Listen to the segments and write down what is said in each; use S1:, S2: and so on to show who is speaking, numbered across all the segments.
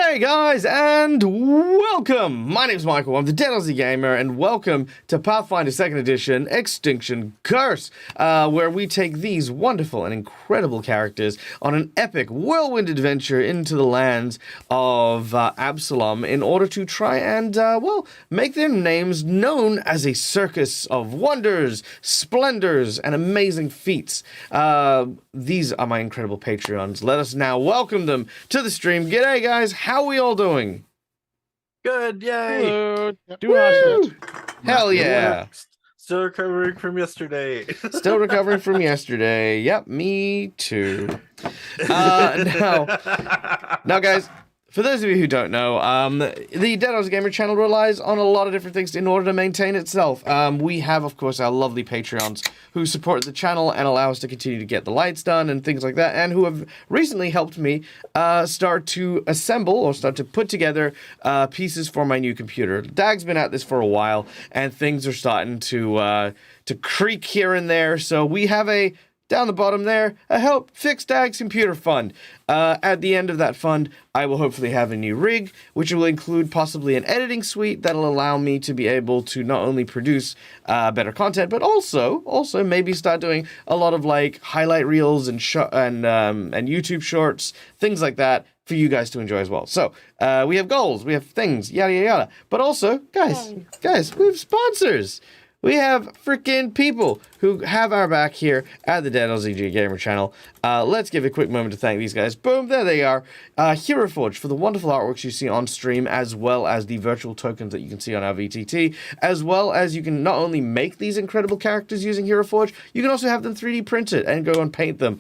S1: G'day guys, and welcome! My name's Michael, I'm the Dead Aussie Gamer, and welcome to Pathfinder 2nd Edition, Extinction Curse, where we take these wonderful and incredible characters on an epic whirlwind adventure into the lands of Absalom in order to try and, make their names known as a circus of wonders, splendors, and amazing feats. These are my incredible Patreons. Let us now welcome them to the stream. G'day guys, how are we all doing?
S2: Good, yay!
S3: Hello.
S1: Do awesome. Hell yeah.
S2: Still recovering from yesterday.
S1: Still recovering from yesterday. Yep, me too. Now guys, for those of you who don't know, the Dead Aussie Gamer channel relies on a lot of different things in order to maintain itself. We have, of course, our lovely Patreons who support the channel and allow us to continue to get the lights done and things like that, and who have recently helped me start to assemble or start to put together pieces for my new computer. Dag's been at this for a while, and things are starting to creak here and there, so we have down the bottom there, a Help Fix Dag's Computer Fund. At the end of that fund, I will hopefully have a new rig, which will include possibly an editing suite that'll allow me to be able to not only produce better content, but also maybe start doing a lot of like highlight reels and YouTube shorts, things like that, for you guys to enjoy as well. So we have goals, we have things, yada yada yada. But also, guys, we have sponsors. We have freaking people who have our back here at the Dead Aussie Gamer channel. Let's give a quick moment to thank these guys. Boom, there they are. Hero Forge for the wonderful artworks you see on stream, as well as the virtual tokens that you can see on our VTT, as well as you can not only make these incredible characters using Hero Forge, you can also have them 3D printed and go and paint them.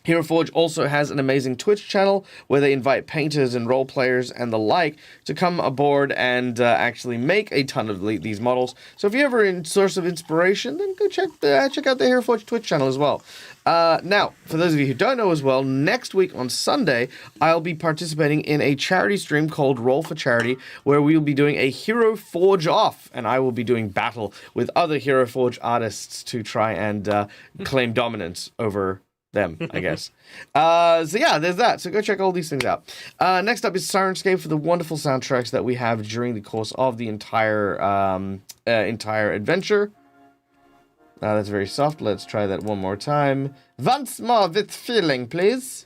S1: Hero Forge also has an amazing Twitch channel where they invite painters and role players and the like to come aboard and actually make a ton of these models. So if you're ever in source of inspiration, then go check out the Hero Forge Twitch channel as well. Now, for those of you who don't know as well, next week on Sunday, I'll be participating in a charity stream called Roll for Charity, where we will be doing a Hero Forge off, and I will be doing battle with other Hero Forge artists to try and claim dominance over them, I guess. So yeah, there's that. So go check all these things out. Next up is Sirenscape for the wonderful soundtracks that we have during the course of the entire adventure. That's very soft. Let's try that one more time. Once more with feeling, please.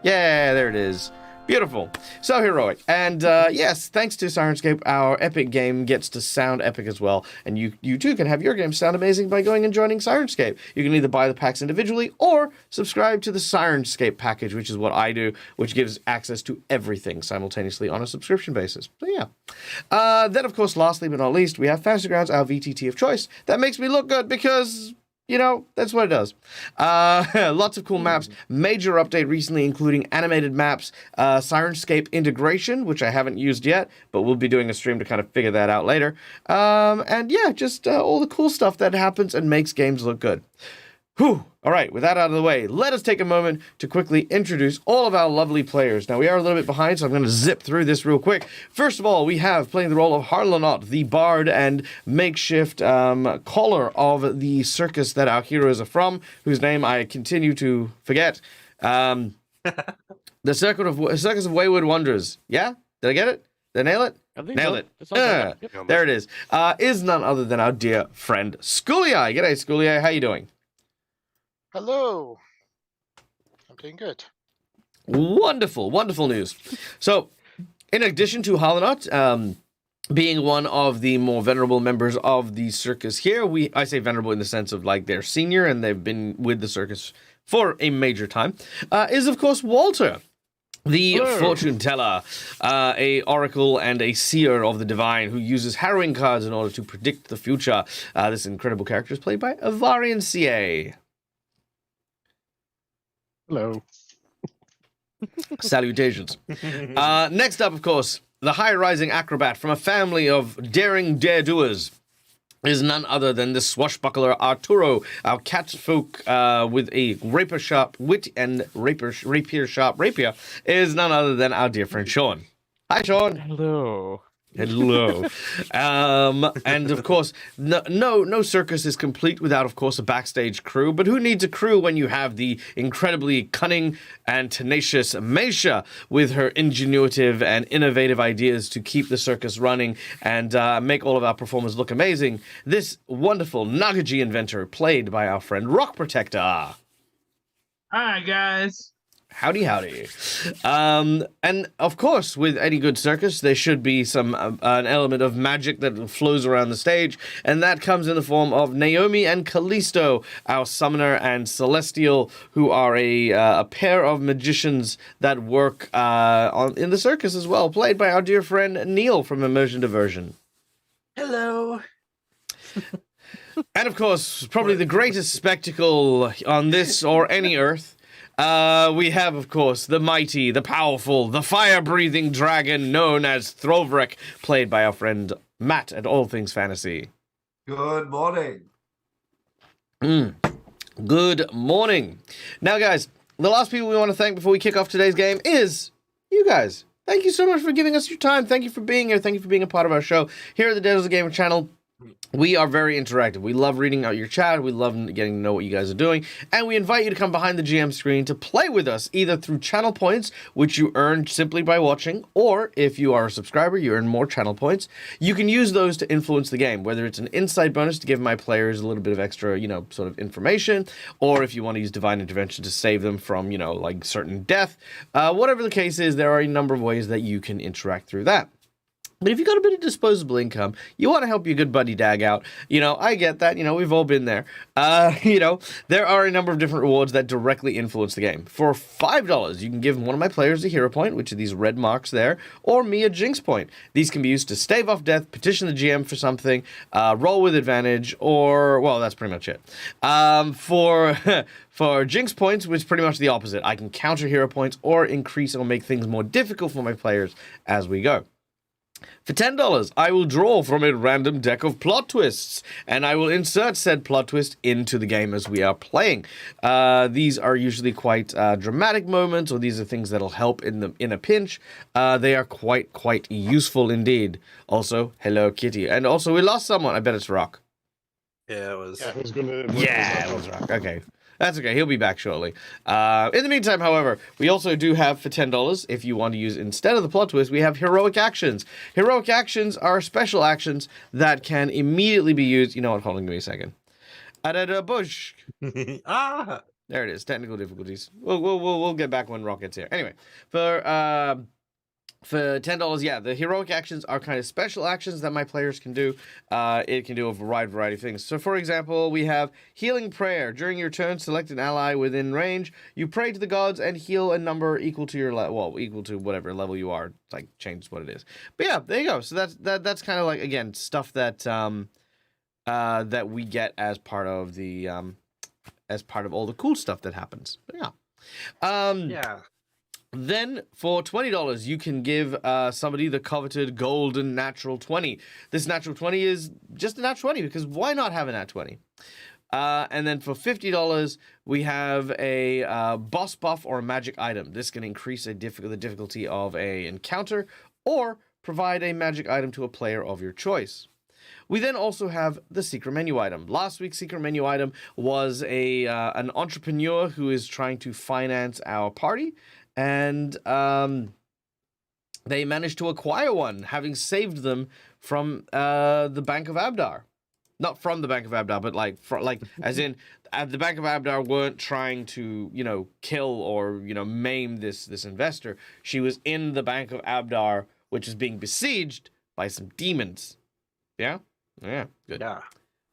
S1: Yeah, there it is. Beautiful. So heroic. And yes, thanks to Sirenscape, our epic game gets to sound epic as well. And you too can have your game sound amazing by going and joining Sirenscape. You can either buy the packs individually or subscribe to the Sirenscape package, which is what I do, which gives access to everything simultaneously on a subscription basis. So yeah. Then, of course, lastly but not least, we have Fantasy Grounds, our VTT of choice. That makes me look good because, you know, that's what it does. Lots of cool maps. Major update recently, including animated maps, Sirenscape integration, which I haven't used yet, but we'll be doing a stream to kind of figure that out later. And yeah, just all the cool stuff that happens and makes games look good. Whew. All right, with that out of the way, let us take a moment to quickly introduce all of our lovely players. Now, we are a little bit behind, so I'm going to zip through this real quick. First of all, we have playing the role of Harlanot, the bard and makeshift caller of the circus that our heroes are from, whose name I continue to forget. The Circus of Wayward Wonders. Yeah? Did I get it? Did I nail it? Nailed it. Yep. There it is. Is none other than our dear friend Schoolie. G'day, Schoolie. How you doing?
S3: Hello. I'm doing good.
S1: Wonderful, wonderful news. So, in addition to Harlanot, being one of the more venerable members of the circus here, I say venerable in the sense of like they're senior and they've been with the circus for a major time, is of course Walter, the
S2: Hello.
S1: fortune teller, a oracle and a seer of the divine who uses harrowing cards in order to predict the future. This incredible character is played by Avarian CA.
S3: Hello.
S1: Salutations. Next up, of course, the high-rising acrobat from a family of daring dare-doers is none other than the swashbuckler Arturo, our catfolk with a rapier-sharp wit and rapier-sharp rapier, is none other than our dear friend Sean. Hi, Sean.
S4: Hello.
S1: Hello. And of course, no circus is complete without, of course, a backstage crew. But who needs a crew when you have the incredibly cunning and tenacious Meisha with her ingenuitive and innovative ideas to keep the circus running and make all of our performers look amazing? This wonderful Nagaji inventor, played by our friend Rock Protector.
S4: Hi, guys.
S1: Howdy, howdy. And of course, with any good circus, there should be an element of magic that flows around the stage, and that comes in the form of Naomi and Callisto, our summoner and celestial, who are a pair of magicians that work in the circus as well, played by our dear friend Neil from Immersion Diversion.
S2: Hello.
S1: And of course, probably the greatest spectacle on this or any Earth. We have, of course, the mighty, the powerful, the fire-breathing dragon known as Throvrik, played by our friend Matt at All Things Fantasy.
S5: Good morning.
S1: Good morning. Now, guys, the last people we want to thank before we kick off today's game is you guys. Thank you so much for giving us your time. Thank you for being here. Thank you for being a part of our show here at the Dead of the Gamer channel. We are very interactive. We love reading out your chat. We love getting to know what you guys are doing. And we invite you to come behind the GM screen to play with us, either through channel points, which you earn simply by watching, or if you are a subscriber, you earn more channel points. You can use those to influence the game, whether it's an insight bonus to give my players a little bit of extra, sort of information, or if you want to use divine intervention to save them from, like certain death. Whatever the case is, there are a number of ways that you can interact through that. But if you've got a bit of disposable income, you want to help your good buddy Dag out. I get that. We've all been there. There are a number of different rewards that directly influence the game. For $5, you can give one of my players a hero point, which are these red marks there, or me a jinx point. These can be used to stave off death, petition the GM for something, roll with advantage, or, well, that's pretty much it. For jinx points, which is pretty much the opposite. I can counter hero points or increase or make things more difficult for my players as we go. For $10, I will draw from a random deck of plot twists, and I will insert said plot twist into the game as we are playing. These are usually quite dramatic moments, or these are things that'll help in a pinch. They are quite useful indeed. Also, hello, Kitty. And also, we lost someone. I bet it's Rock.
S2: Yeah, it was.
S3: Yeah, who's gonna?
S1: Yeah, it was Rock. Okay. That's okay. He'll be back shortly. In the meantime, however, we also do have, for $10, if you want to use instead of the plot twist, we have heroic actions. Heroic actions are special actions that can immediately be used. You know what? Hold on, give me a second. Bush.
S2: Ah.
S1: There it is. Technical difficulties. We'll get back when Rock gets here. Anyway, for $10, yeah, the heroic actions are kind of special actions that my players can do. It can do a variety of things. So, for example, we have Healing Prayer. During your turn, select an ally within range. You pray to the gods and heal a number equal to your equal to whatever level you are. Like, changes what it is. But yeah, there you go. So that's kind of like, again, stuff that that we get as part of the as part of all the cool stuff that happens. But yeah.
S2: Yeah.
S1: Then, for $20, you can give somebody the coveted golden natural 20. This natural 20 is just a nat 20, because why not have a nat 20? And then for $50, we have a boss buff or a magic item. This can increase the difficulty of an encounter, or provide a magic item to a player of your choice. We then also have the secret menu item. Last week's secret menu item was an entrepreneur who is trying to finance our party. And they managed to acquire one, having saved them from the Bank of Abdar. Not from the Bank of Abdar, but as in, the Bank of Abdar weren't trying to, kill or, maim this investor. She was in the Bank of Abdar, which is being besieged by some demons. Yeah? Yeah, good.
S2: Yeah.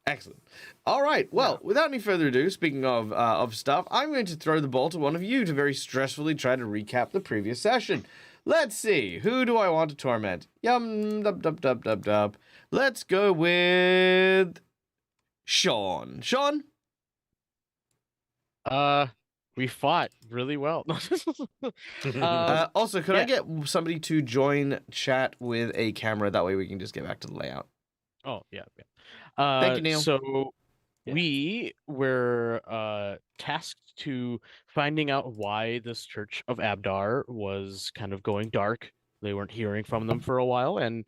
S1: Excellent. All right. Well, without any further ado, speaking of stuff, I'm going to throw the ball to one of you to very stressfully try to recap the previous session. Let's see. Who do I want to torment? Dub. Let's go with Sean. Sean?
S6: We fought really well.
S1: Also, could I get somebody to join chat with a camera? That way we can just get back to the layout.
S6: Oh, yeah.
S1: Thank you, Neil.
S6: So we were tasked to finding out why this Church of Abdar was kind of going dark. They weren't hearing from them for a while, and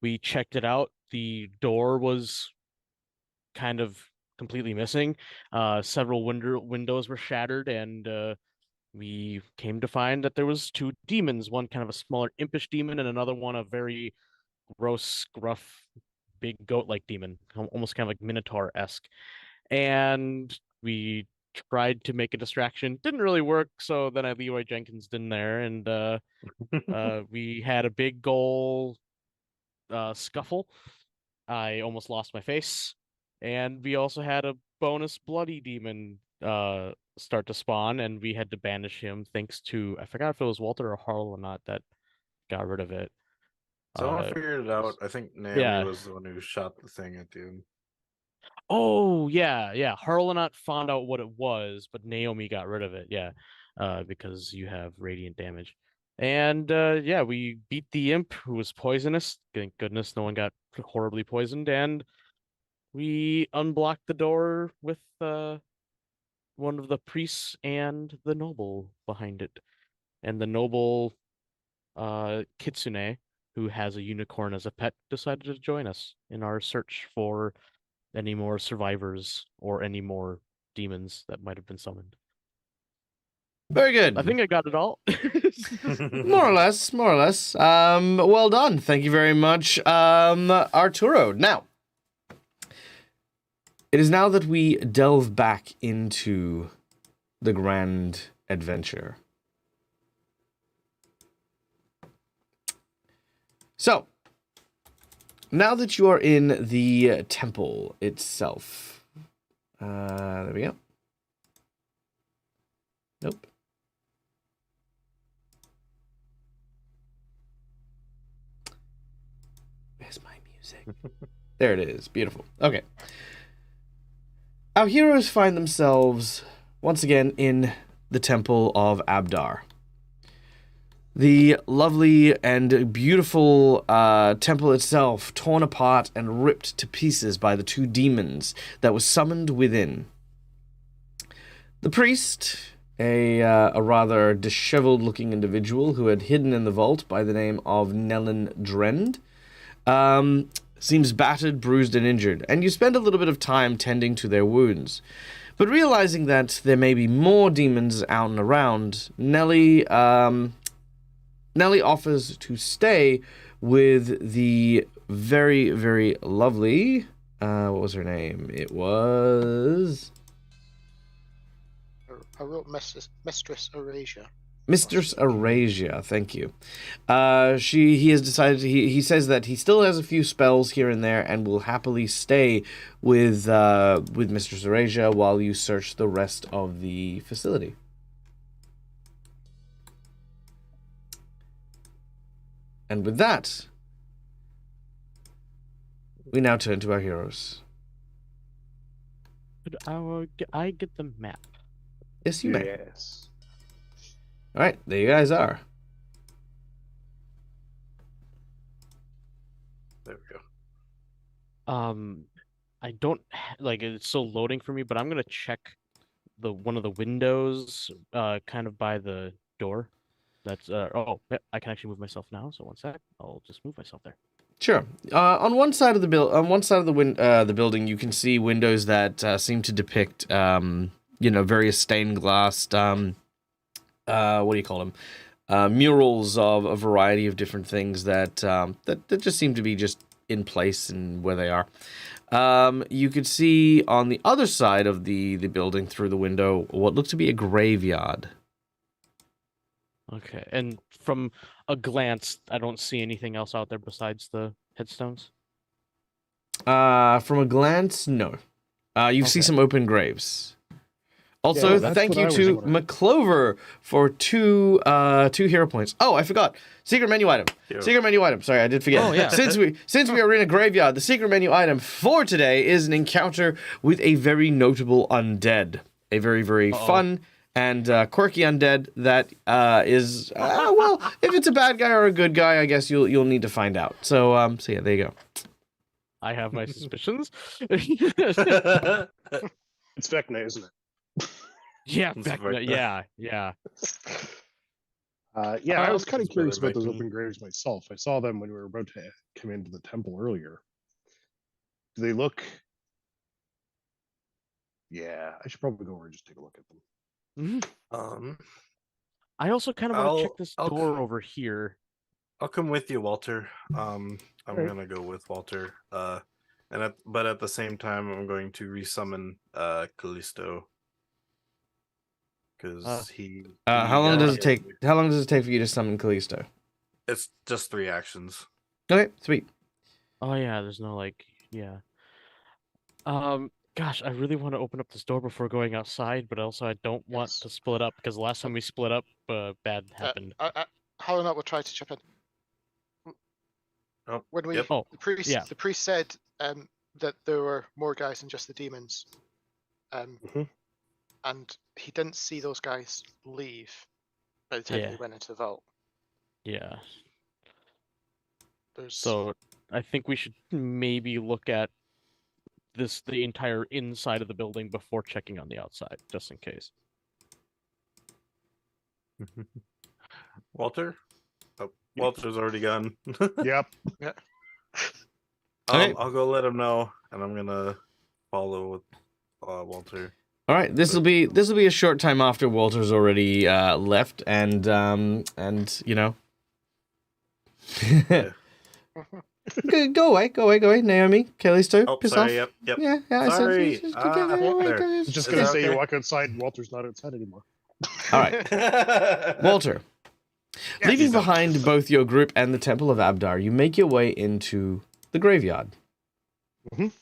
S6: We checked it out. The door was kind of completely missing. Several windows were shattered, and we came to find that there was two demons, one kind of a smaller impish demon and another one a very gross, gruff, big goat-like demon, almost kind of like Minotaur-esque. And we tried to make a distraction. Didn't really work, so then I Leroy Jenkins in there, and we had a big goal scuffle. I almost lost my face. And we also had a bonus bloody demon start to spawn, and we had to banish him thanks to, I forgot if it was Walter or Harl or not that got rid of it.
S2: Someone figured it out. I think Naomi
S6: yeah.
S2: was the one who shot the thing at the end.
S6: Oh, yeah. Harlanot found out what it was, but Naomi got rid of it, because you have radiant damage. And yeah, we beat the imp who was poisonous. Thank goodness no one got horribly poisoned, and we unblocked the door with one of the priests and the noble behind it. And the noble Kitsune, who has a unicorn as a pet, decided to join us in our search for any more survivors or any more demons that might have been summoned.
S1: Very good.
S6: I think I got it all.
S1: More or less. Well done. Thank you very much, Arturo. Now, it is now that we delve back into the grand adventure. So, now that you are in the temple itself, there we go. Nope. Where's my music? There it is. Beautiful. Okay. Our heroes find themselves once again in the Temple of Abdar. The lovely and beautiful temple itself torn apart and ripped to pieces by the two demons that were summoned within. The priest, a rather disheveled-looking individual who had hidden in the vault by the name of Nellen Drend, seems battered, bruised, and injured, and you spend a little bit of time tending to their wounds. But realizing that there may be more demons out and around, Nellie offers to stay with the very, very lovely, what was her name? It was...
S3: I wrote Mistress Eurasia.
S1: Mistress Eurasia, thank you. He has decided, he says that he still has a few spells here and there and will happily stay with Mistress Eurasia while you search the rest of the facility. And with that, we now turn to our heroes.
S6: Could I get the map?
S1: Yes, you may.
S3: Yes.
S1: All right, there you guys are.
S2: There we go.
S6: I don't like it's still loading for me, but I'm gonna check one of the windows, kind of by the door. That's oh, I can actually move myself now. So one sec, I'll just move myself there.
S1: Sure. On one side of the building, you can see windows that seem to depict, various stained glass. What do you call them? Murals of a variety of different things that just seem to be just in place and where they are. You could see on the other side of the building through the window what looked to be a graveyard.
S6: Okay, and from a glance, I don't see anything else out there besides the headstones?
S1: From a glance, no. You see some open graves. Also,
S3: that's
S1: thank
S3: what
S1: you
S3: I was
S1: to
S3: wondering.
S1: McClover for two hero points. Oh, I forgot. Secret menu item.
S2: Yeah.
S1: Secret menu item. Sorry, I did forget.
S6: Oh, yeah.
S1: Since we are in a graveyard, the secret menu item for today is an encounter with a very notable undead. A very, very fun and quirky undead that is well, if it's a bad guy or a good guy, I guess you'll need to find out. So yeah, there you go.
S6: I have my suspicions.
S7: It's Vecna, isn't it?
S6: Yeah,
S2: It's
S6: Vecna,
S2: Vecna.
S6: yeah.
S7: Yeah, I was kind of
S2: That's
S7: curious
S2: better,
S7: about those
S2: Viking.
S7: open graves myself. I saw them when we were about to come into the temple earlier. Do they look? Yeah, I should probably go over and just take a look at them.
S2: Um,
S6: I also kind of want to check
S2: I'll-
S6: this
S2: I'll
S6: door
S2: c-
S6: over here.
S2: I'll come with you, Walter. I'm
S7: Alright.
S2: gonna go with Walter. But at the same time, I'm going to resummon Callisto because he.
S1: How long
S6: yeah.
S1: does it take? How long does it take for you to summon Callisto?
S2: It's just 3 actions.
S1: Okay, sweet.
S6: Oh yeah, there's no like, yeah. Gosh, I really want to open up this door before going outside, but also I don't want
S3: Yes.
S6: to split up because last time we split up, bad happened.
S3: Hollow will try to chip in.
S2: Oh,
S3: When we
S2: yep.
S6: Oh,
S3: the priest
S6: yeah.
S3: the priest said that there were more guys than just the demons.
S7: Mhm.
S3: And he didn't see those guys leave by the time
S6: Yeah.
S3: they went into the vault.
S6: Yeah.
S3: There's
S6: So I think we should maybe look at the entire inside of the building before checking on the outside, just in case.
S2: Walter. Oh, Walter's already gone.
S7: Yep.
S1: Okay.
S2: I'll go let him know, and I'm gonna follow with Walter.
S1: All right, this will be a short time after Walter's already left, and you know. Go away, Naomi, Callisto,
S2: Oh,
S1: piss
S2: sorry.
S1: off.
S2: Yep.
S1: Yeah, I
S2: Sorry.
S1: said.
S2: There.
S7: I was just
S2: Is
S7: gonna
S2: that
S7: say you
S2: okay?
S7: walk outside and Walter's not outside anymore.
S1: All right, Walter. Leaving behind both your group and the Temple of Abdar, you make your way into the graveyard.
S7: Mhm.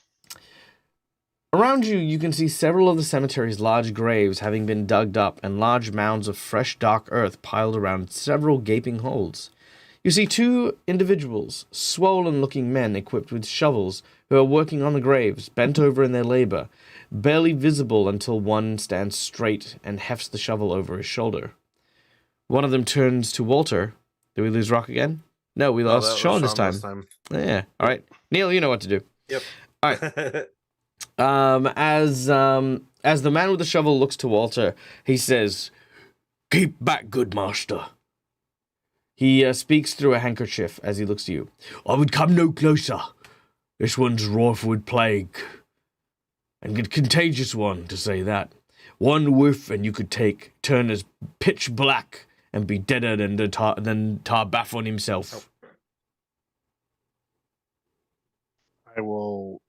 S1: Around you, you can see several of the cemetery's large graves having been dug up and large mounds of fresh, dark earth piled around several gaping holes. You see 2 individuals, swollen-looking men equipped with shovels, who are working on the graves, bent over in their labor, barely visible until one stands straight and hefts the shovel over his shoulder. One of them turns to Walter. Did we lose Rock again? No, we lost Sean this time. Yeah. All right. Neil, you know what to do.
S2: Yep.
S1: All right. As the man with the shovel looks to Walter, he says, "Keep back, good master." He speaks through a handkerchief as he looks to you. "I would come no closer. This one's rife with plague. And a contagious one, to say that. One whiff and you could turn as pitch black and be deader than Tarbaphon himself."
S7: I will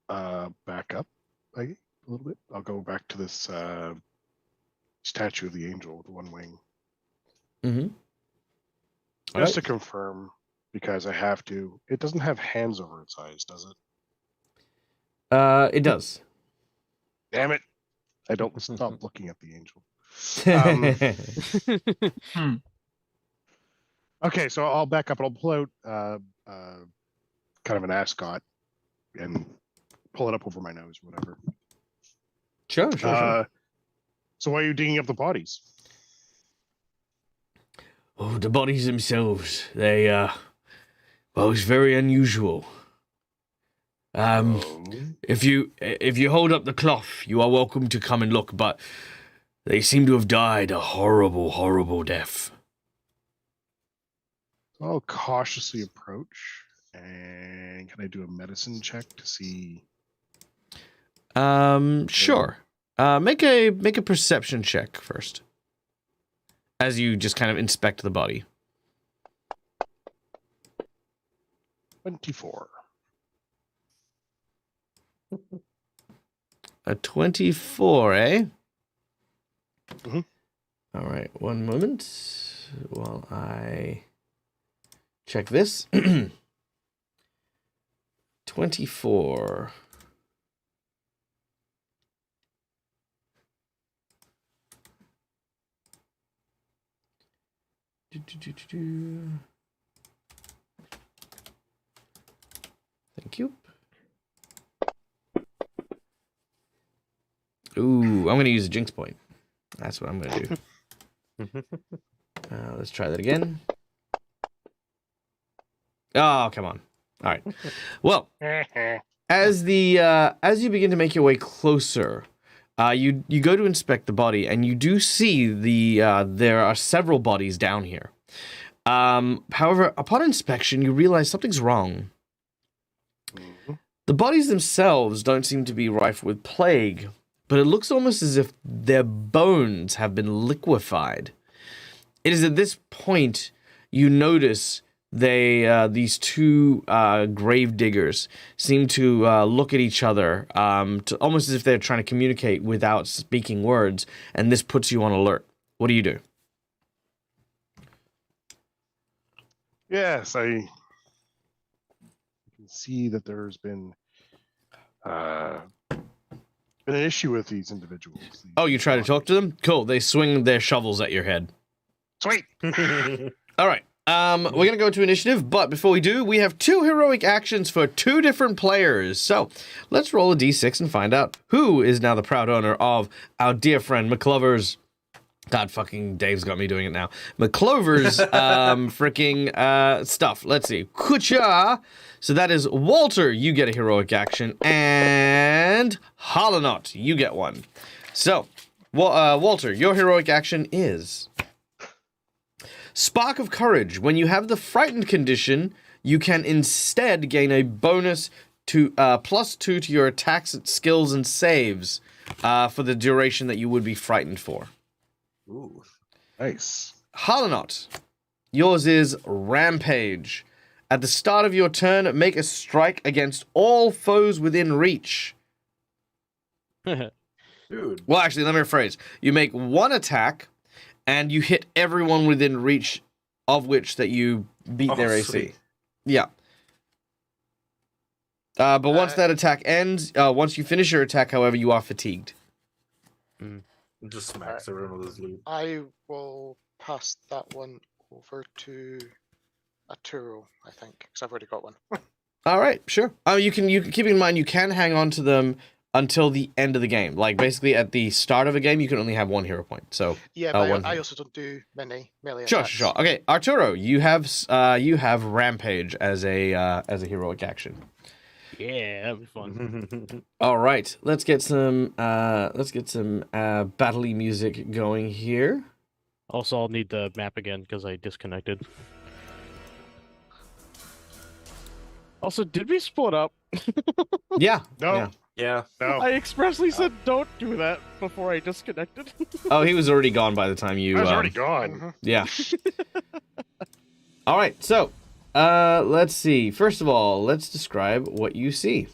S7: back up a little bit. I'll go back to this statue of the angel with one wing.
S1: Mm-hmm.
S7: Just to confirm, because I have to. It doesn't have hands over its eyes, does it?
S1: It does.
S7: Damn it! I don't stop looking at the angel. Okay, so I'll back up and I'll pull out kind of an ascot and pull it up over my nose, whatever.
S1: Sure.
S7: So why are you digging up the bodies?
S1: Oh, the bodies themselves, they, well, it's very unusual. If you hold up the cloth, you are welcome to come and look, but they seem to have died a horrible, horrible death.
S7: I'll cautiously approach, and can I do a medicine check to see?
S1: Sure. Make a perception check first, as you just kind of inspect the body.
S7: 24.
S1: A 24, eh?
S7: Mhm.
S1: All right, one moment while I check this. 24. Thank you. Ooh, I'm going to use a jinx point. That's what I'm going to do. Let's try that again. Oh, come on. All right. Well, as you begin to make your way closer, you go to inspect the body, and you do see there are several bodies down here. However, upon inspection, you realize something's wrong.
S7: Mhm.
S1: The bodies themselves don't seem to be rife with plague, but it looks almost as if their bones have been liquefied. It is at this point you notice these two grave diggers seem to look at each other, almost as if they're trying to communicate without speaking words, and this puts you on alert. What do you do?
S7: Yes, I can see that there's been an issue with these individuals.
S1: Oh, you try to talk to them? Cool. They swing their shovels at your head.
S7: Sweet.
S1: All right. We're going to go to initiative, but before we do, we have 2 heroic actions for 2 different players. So let's roll a d6 and find out who is now the proud owner of our dear friend McClover's. God, fucking Dave's got me doing it now. McClover's freaking stuff. Let's see. Kucha. So that is Walter, you get a heroic action, and Hollanot, you get one. So, Walter, your heroic action is Spark of Courage. When you have the frightened condition, you can instead gain a bonus to +2 to your attacks, skills, and saves for the duration that you would be frightened for.
S2: Ooh.
S7: Nice.
S1: Hollanot, yours is Rampage. At the start of your turn, make a strike against all foes within reach.
S2: Dude.
S1: Well, actually, let me rephrase. You make 1 attack, and you hit everyone within reach of which that you beat their AC.
S2: Sweet.
S1: Yeah. But once that attack ends, once you finish your attack, however, you are fatigued.
S2: Just smacks everyone with his loot.
S3: I will pass that one over to Arturo, I think, because I've already got one.
S1: All right, sure. You can keep in mind you can hang on to them until the end of the game. Like basically at the start of a game, you can only have 1 hero point. So
S3: Yeah, but
S1: one
S3: I
S1: hit.
S3: also don't do many melee
S1: Sure,
S3: attacks.
S1: sure. Okay, Arturo, you have Rampage as a heroic action.
S6: Yeah, that'd be fun.
S1: All right, let's get some battle-y music going here.
S6: Also, I'll need the map again because I disconnected. Also, did we split up?
S1: Yeah.
S7: No.
S1: Yeah.
S2: Yeah.
S7: No.
S6: I expressly said don't do that before I disconnected.
S1: Oh, he was already gone by the time you.
S7: I was already gone.
S3: Mhm.
S1: Yeah. All right, so let's see. First of all, let's describe what you see.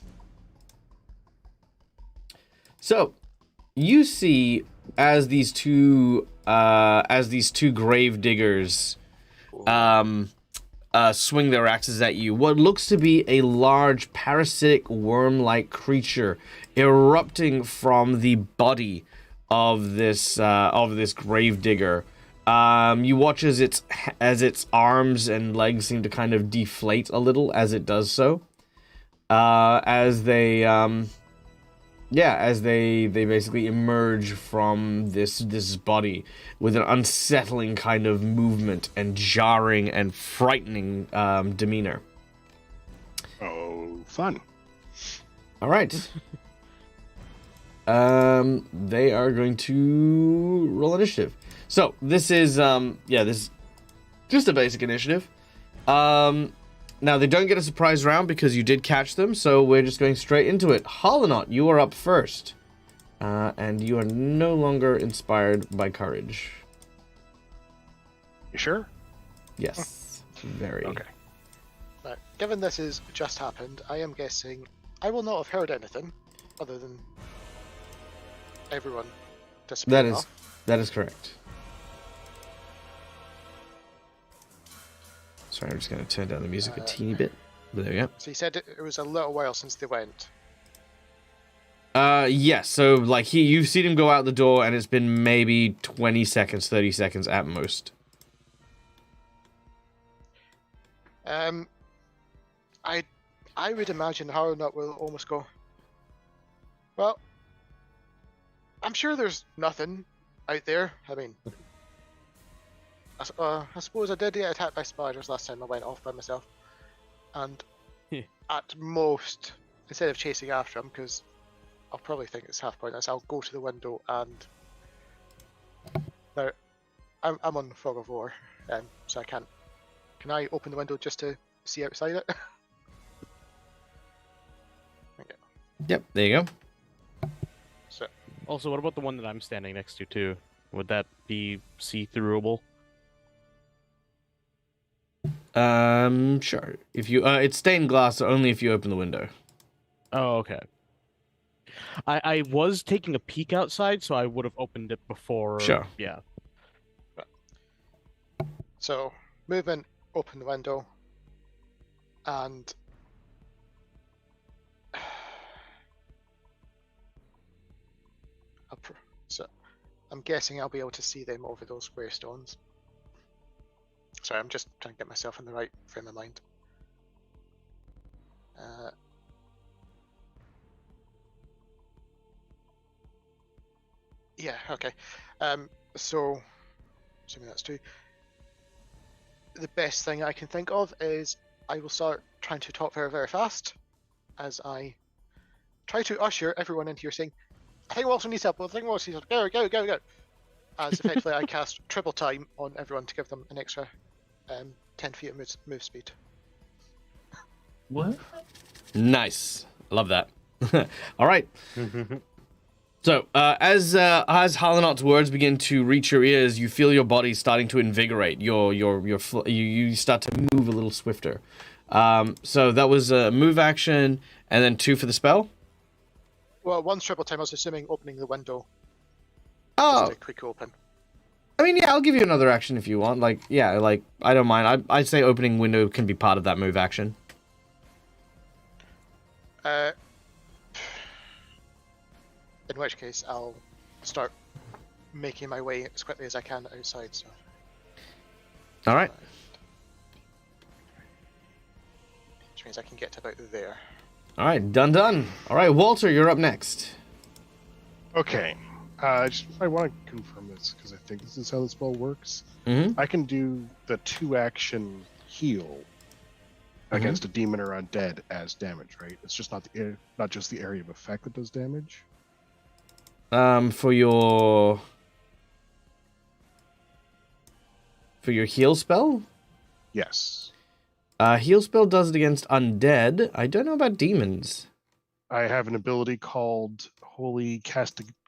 S1: So, you see as these two grave diggers swing their axes at you, what looks to be a large parasitic worm-like creature erupting from the body of this grave digger. You watch as its arms and legs seem to kind of deflate a little as it does so. As they basically emerge from this body with an unsettling kind of movement and jarring and frightening demeanor.
S7: Oh, fun.
S1: All right. They are going to roll initiative. So this is this is just a basic initiative. Now they don't get a surprise round because you did catch them, so we're just going straight into it. Hollanot, you are up first. And you are no longer inspired by courage.
S7: You sure?
S1: Yes. Very.
S7: Okay.
S3: But given this has just happened, I am guessing I will not have heard anything other than everyone disappearing off.
S1: That is correct. Sorry, I'm just going to turn down the music a teeny bit. But there we go.
S3: So you said it was a little while since they went.
S1: Yes. So, like, you've seen him go out the door, and it's been maybe 20 seconds, 30 seconds at most.
S3: I would imagine Harnut will almost go, well, I'm sure there's nothing out there. I mean, I suppose I did get attacked by spiders last time I went off by myself. And at most, instead of chasing after him, because I'll probably think it's half pointless, I'll go to the window and... Now, I'm on Fog of War. so I can't. Can I open the window just to see outside it? Okay.
S1: Yep, there you go.
S3: So
S6: Also, what about the one that I'm standing next to too? Would that be see-throughable?
S1: Sure. If you, it's stained glass, so only if you open the window.
S6: Oh, okay. I was taking a peek outside, so I would have opened it before.
S1: Sure.
S6: Yeah.
S3: So, movement, open the window, and so I'm guessing I'll be able to see them over those square stones. Sorry, I'm just trying to get myself in the right frame of mind. Yeah, okay. So, assuming that's two. The best thing I can think of is I will start trying to talk very, very fast as I try to usher everyone into here saying, I think Walter needs help, I think Walter needs help, go. As effectively I cast triple time on everyone to give them an extra 10 feet of move speed.
S4: What?
S1: Nice. Love that. All right. So, as Harlanot's words begin to reach your ears, you feel your body starting to invigorate. You start to move a little swifter. So that was a move action, and then 2 for the spell.
S3: Well, one's triple time. I was assuming opening the window.
S1: Oh,
S3: Just a quick open.
S1: I mean, yeah, I'll give you another action if you want. Like, yeah, like I don't mind. I'd say opening window can be part of that move action.
S3: In which case, I'll start making my way as quickly as I can outside. So.
S1: All right.
S3: Which means I can get to about there.
S1: All right, done. All right, Walter, you're up next.
S7: Okay. I want to confirm this because I think this is how the spell works.
S1: Mm-hmm.
S7: I can do the 2-action heal against a demon or undead as damage, right? It's just not just the area of effect that does damage.
S1: For your heal spell?
S7: Yes.
S1: Heal spell does it against undead. I don't know about demons.
S7: I have an ability called Holy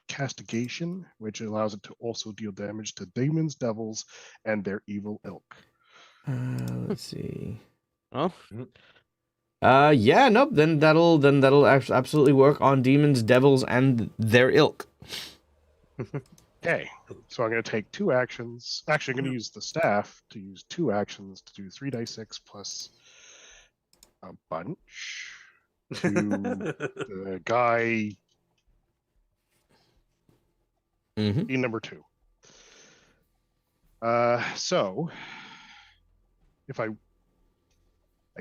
S7: Castigation, which allows it to also deal damage to demons, devils, and their evil ilk.
S1: Let's see.
S6: Oh.
S1: Yeah, nope. Then that'll absolutely work on demons, devils, and their ilk.
S7: Okay, so I'm going to take 2 actions. Actually, I'm going to use the staff to use 2 actions to do 3d6 plus a bunch to the guy in number 2. So if I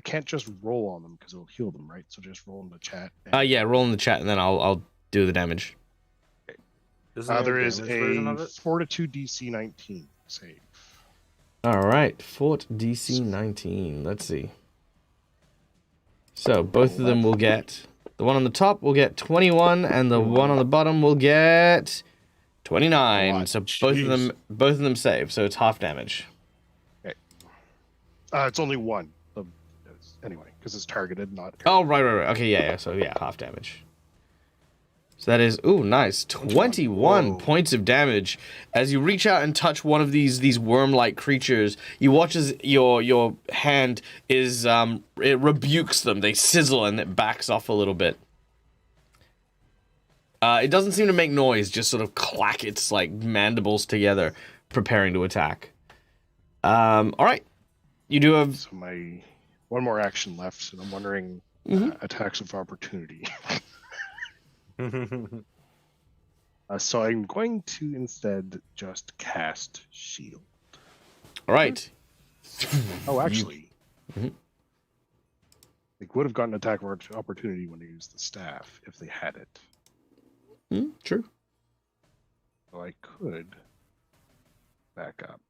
S7: can't just roll on them because it'll heal them, right? So just roll in the chat.
S1: Yeah, roll in the chat, and then I'll do the damage.
S7: There is a Fortitude DC 19 save.
S1: All right, Fort DC 19. Let's see. So both of them will get, the one on the top will get 21, and the one on the bottom will get 29. So both of them save. So it's half damage.
S7: Okay. It's only one. Anyway, because it's targeted, not.
S1: Oh, right. Okay, yeah. So yeah, half damage. So that is, ooh, nice. 21 points of damage. As you reach out and touch one of these worm-like creatures, you watch as your hand is, it rebukes them. They sizzle and it backs off a little bit. It doesn't seem to make noise, just sort of clack its, like, mandibles together, preparing to attack. All right. You do have...
S7: So my one more action left, and I'm wondering, attacks of opportunity. So I'm going to instead just cast shield.
S1: All right.
S7: Oh, actually, they would have gotten attack of opportunity when they used the staff if they had it.
S1: True.
S7: So I could back up.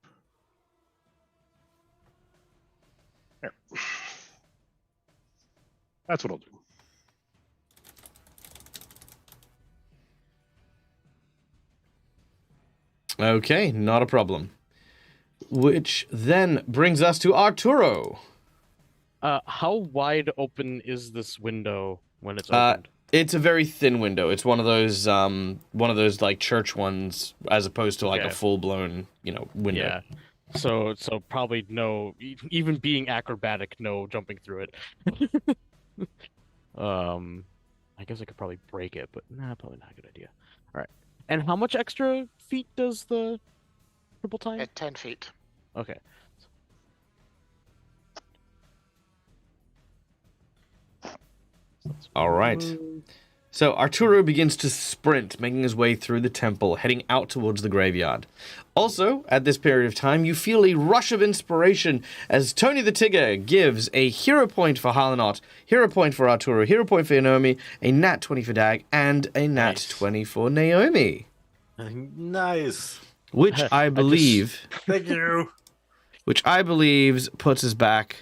S7: There. That's what I'll do.
S1: Okay, not a problem. Which then brings us to Arturo.
S6: How wide open is this window when it's opened?
S1: It's a very thin window. It's one of those like church ones, as opposed to like a full blown, window.
S6: Yeah. So probably no, even being acrobatic, no jumping through it. I guess I could probably break it, but probably not a good idea. All right. And how much extra feet does the triple time?
S3: At 10 feet.
S6: Okay.
S1: All right. So Arturo begins to sprint, making his way through the temple, heading out towards the graveyard. Also, at this period of time, you feel a rush of inspiration as Tony the Tigger gives a hero point for Harlanot, hero point for Arturo, hero point for Naomi, a nat 20 for Dag, and a nat 20 for Naomi.
S2: Nice.
S1: Which I believe...
S2: Thank you.
S1: Which I believe puts us back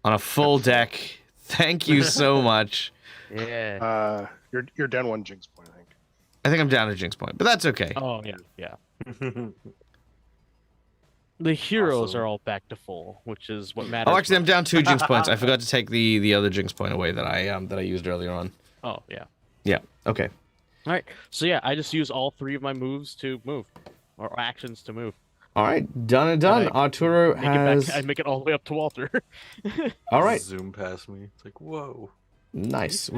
S1: on a full deck. Thank you so much.
S6: Yeah.
S7: You're down 1 jinx point, I think.
S1: I think I'm down a jinx point, but that's okay.
S6: Oh yeah. The heroes
S2: Awesome.
S6: are all back to full, which is what matters.
S1: Oh, actually, I'm down 2 jinx points. I forgot to take the other jinx point away that I used earlier on.
S6: Oh yeah.
S1: Yeah. Okay.
S6: All right. So yeah, I just use all 3 of my moves to move, or actions to move.
S1: All right. Done and done. Arturo has.
S6: I make it all the way up to Walter.
S1: All right.
S2: Zoom past me. It's like, whoa.
S1: Nice.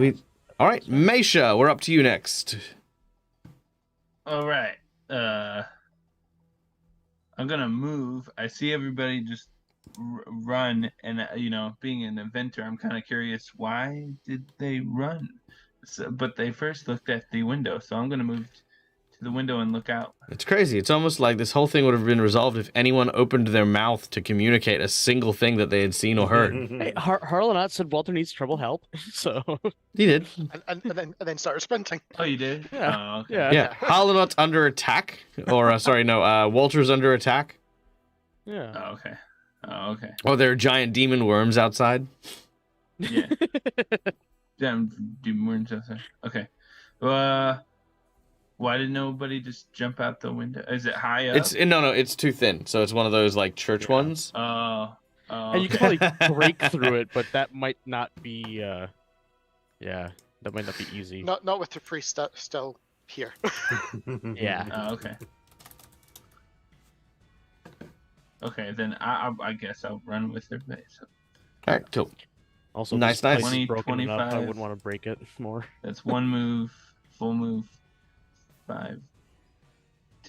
S1: All right, Meisha, we're up to you next.
S4: All right. I'm gonna move. I see everybody just run, and being an inventor, I'm kind of curious, why did they run? But they first looked at the window, so I'm gonna move to the window and look out.
S1: It's crazy. It's almost like this whole thing would have been resolved if anyone opened their mouth to communicate a single thing that they had seen or heard.
S6: Hey, Harlanot said Walter needs trouble help, so
S1: He did.
S3: And then started sprinting.
S4: Oh, you did?
S6: Yeah.
S4: Oh, okay.
S1: Yeah. Harlanot's under attack. Or, Walter's under attack.
S6: yeah.
S4: Oh, okay. Oh, okay.
S1: Oh, there are giant demon worms outside.
S4: Yeah. Damn, demons outside. Okay. Why did nobody just jump out the window? Is it high up?
S1: It's too thin. So it's one of those like church ones.
S4: Oh.
S6: And you can probably break through it, but that might not be. That might not be easy.
S3: Not with the priest still here.
S6: Yeah.
S4: Oh, okay. Okay, then I guess I'll run with everybody. So
S1: All right, cool.
S6: Also,
S1: Nice,
S6: this place
S1: nice.
S6: is
S4: 20,
S6: broken enough, I
S4: 25.
S6: wouldn't want to break it more.
S4: that's 1 move, full move, 5,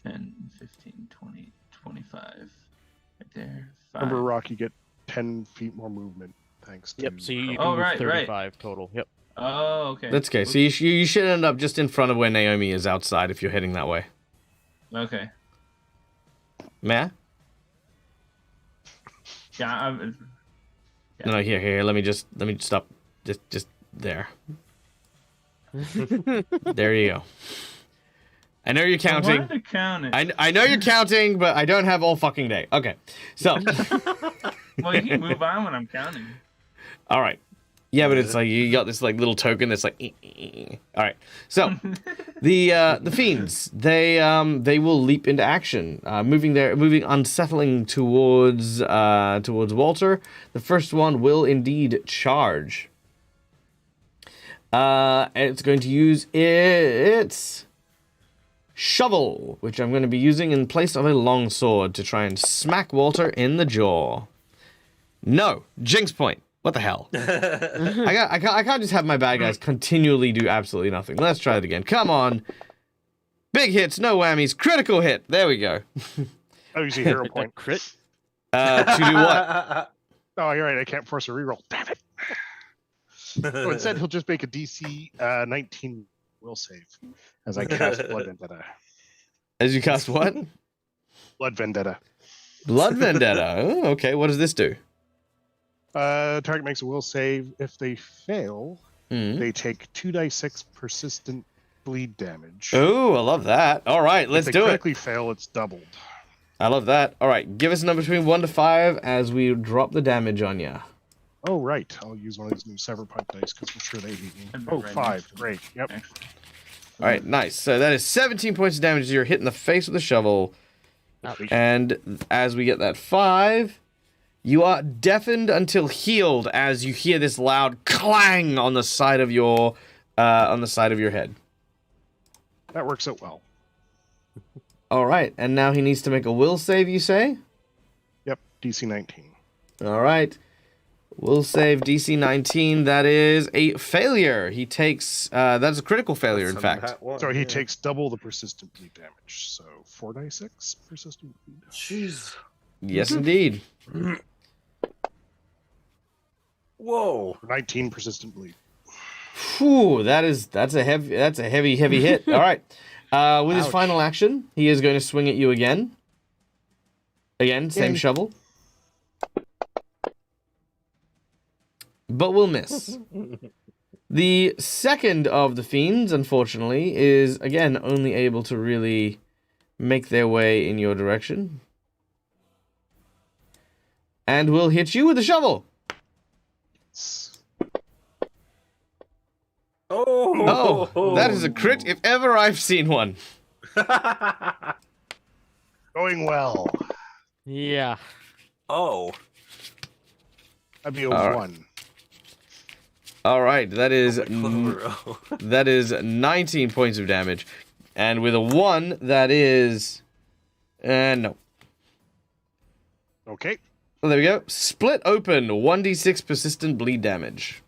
S4: 10, 15, 20, 25. Right there. 5.
S7: Remember, Rock, you get 10 feet more movement thanks to.
S6: Yep. So you can
S4: Oh,
S6: move
S4: right.
S6: 35 total. Yep.
S4: Oh, okay.
S1: That's okay. So you should end up just in front of where Naomi is outside if you're heading that way.
S4: Okay.
S1: Meh?
S4: Yeah.
S1: No, here. Let me just stop. Just there. There you go. I know you're
S4: I
S1: counting.
S4: wanted to count it.
S1: I know you're counting, but I don't have all fucking day. Okay, so
S4: Well, you can move on when I'm counting.
S1: all right. Yeah, but it's like you got this like little token that's like. All right. So the fiends they will leap into action, moving unsettling towards Walter. The first one will indeed charge. And it's going to use its shovel, which I'm going to be using in place of a longsword to try and smack Walter in the jaw. No, jinx point. What the hell? I can't just have my bad guys continually do absolutely nothing. Let's try it again. Come on. Big hits, no whammies. Critical hit. There we go.
S7: Oh, you see hero point.
S6: Crit.
S1: To do what?
S7: Oh, you're right. I can't force a reroll. Damn it. So instead, he'll just make a DC 19 will save as I cast Blood Vendetta.
S1: As you cast what?
S7: Blood Vendetta.
S1: Blood Vendetta. Oh, okay. What does this do?
S7: Target makes a will save. If they fail,
S1: Hmm.
S7: they take 2d6 persistent bleed damage.
S1: Oh, I love that. All right, let's
S7: if they
S1: do it.
S7: critically fail, it's doubled.
S1: I love that. All right, give us a number between 1 to 5 as we drop the damage on you.
S7: Oh, right. I'll use one of these new Sever Pipe dice because I'm sure they hate me.
S4: I'd be
S7: Oh,
S4: right
S7: 5.
S4: next to
S7: Great. Yep.
S4: Actually.
S1: All right, nice. So that is 17 points of damage. You're hit in the face with a shovel. And as we get that 5, you are deafened until healed as you hear this loud clang on the side of your head.
S7: That works out well.
S1: All right, and now he needs to make a will save, you say?
S7: Yep, DC 19.
S1: All right. Will save DC 19. That is a failure. He takes that's a critical failure, in fact.
S7: So he takes double the persistent bleed damage. So 4d6 persistent bleed.
S2: Jeez.
S1: Yes, indeed.
S2: Whoa.
S7: 19 persistent bleed.
S1: Whew, that's a heavy hit. All right. With his final action, he is going to swing at you again. Again, same
S7: Yay.
S1: shovel. But will miss. The second of the fiends, unfortunately, is again only able to really make their way in your direction. And will hit you with a shovel. Oh, that is a crit if ever I've seen one.
S7: Going well.
S6: Yeah.
S2: Oh.
S7: That'd be a
S1: All right.
S7: 1.
S1: All right, that is
S2: Oh.
S1: that is 19 points of damage, and with a 1, that is no.
S7: Okay.
S1: Well, there we go. Split open, 1d6 persistent bleed damage.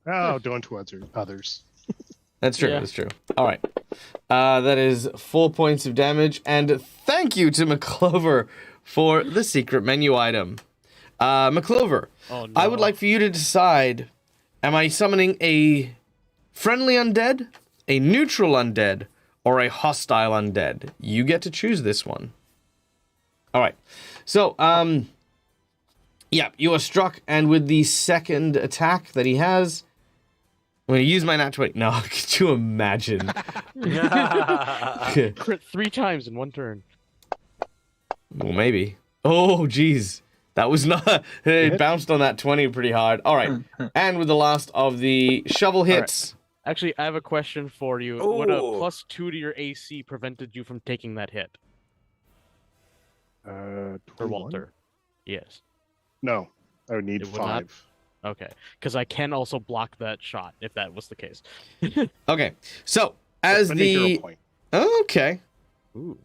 S7: Oh, don't to others.
S1: That's true.
S6: Yeah.
S1: That's true. All right, that is 4 points of damage, and thank you to McClover for the secret menu item. McClover,
S6: Oh no.
S1: I would like for you to decide. Am I summoning a friendly undead, a neutral undead, or a hostile undead? You get to choose this one. All right. So, yeah, you are struck, and with the second attack that he has, I'm going to use my nat 20. No, could you imagine?
S6: Crit 3 times in 1 turn.
S1: Well, maybe. Oh, geez. That was not... It bounced on that 20 pretty hard. All right. And with the last of the shovel hits...
S6: Actually, I have a question for you. Would a
S2: Oh.
S6: +2 to your AC prevented you from taking that hit? For
S7: 21?
S6: Walter. Yes.
S7: No, I would need
S6: It would not?
S7: 5.
S6: Okay. Because I can also block that shot, if that was the case.
S1: Okay. So, as
S7: Spend a hero
S1: the...
S7: point.
S1: Okay.
S6: Ooh.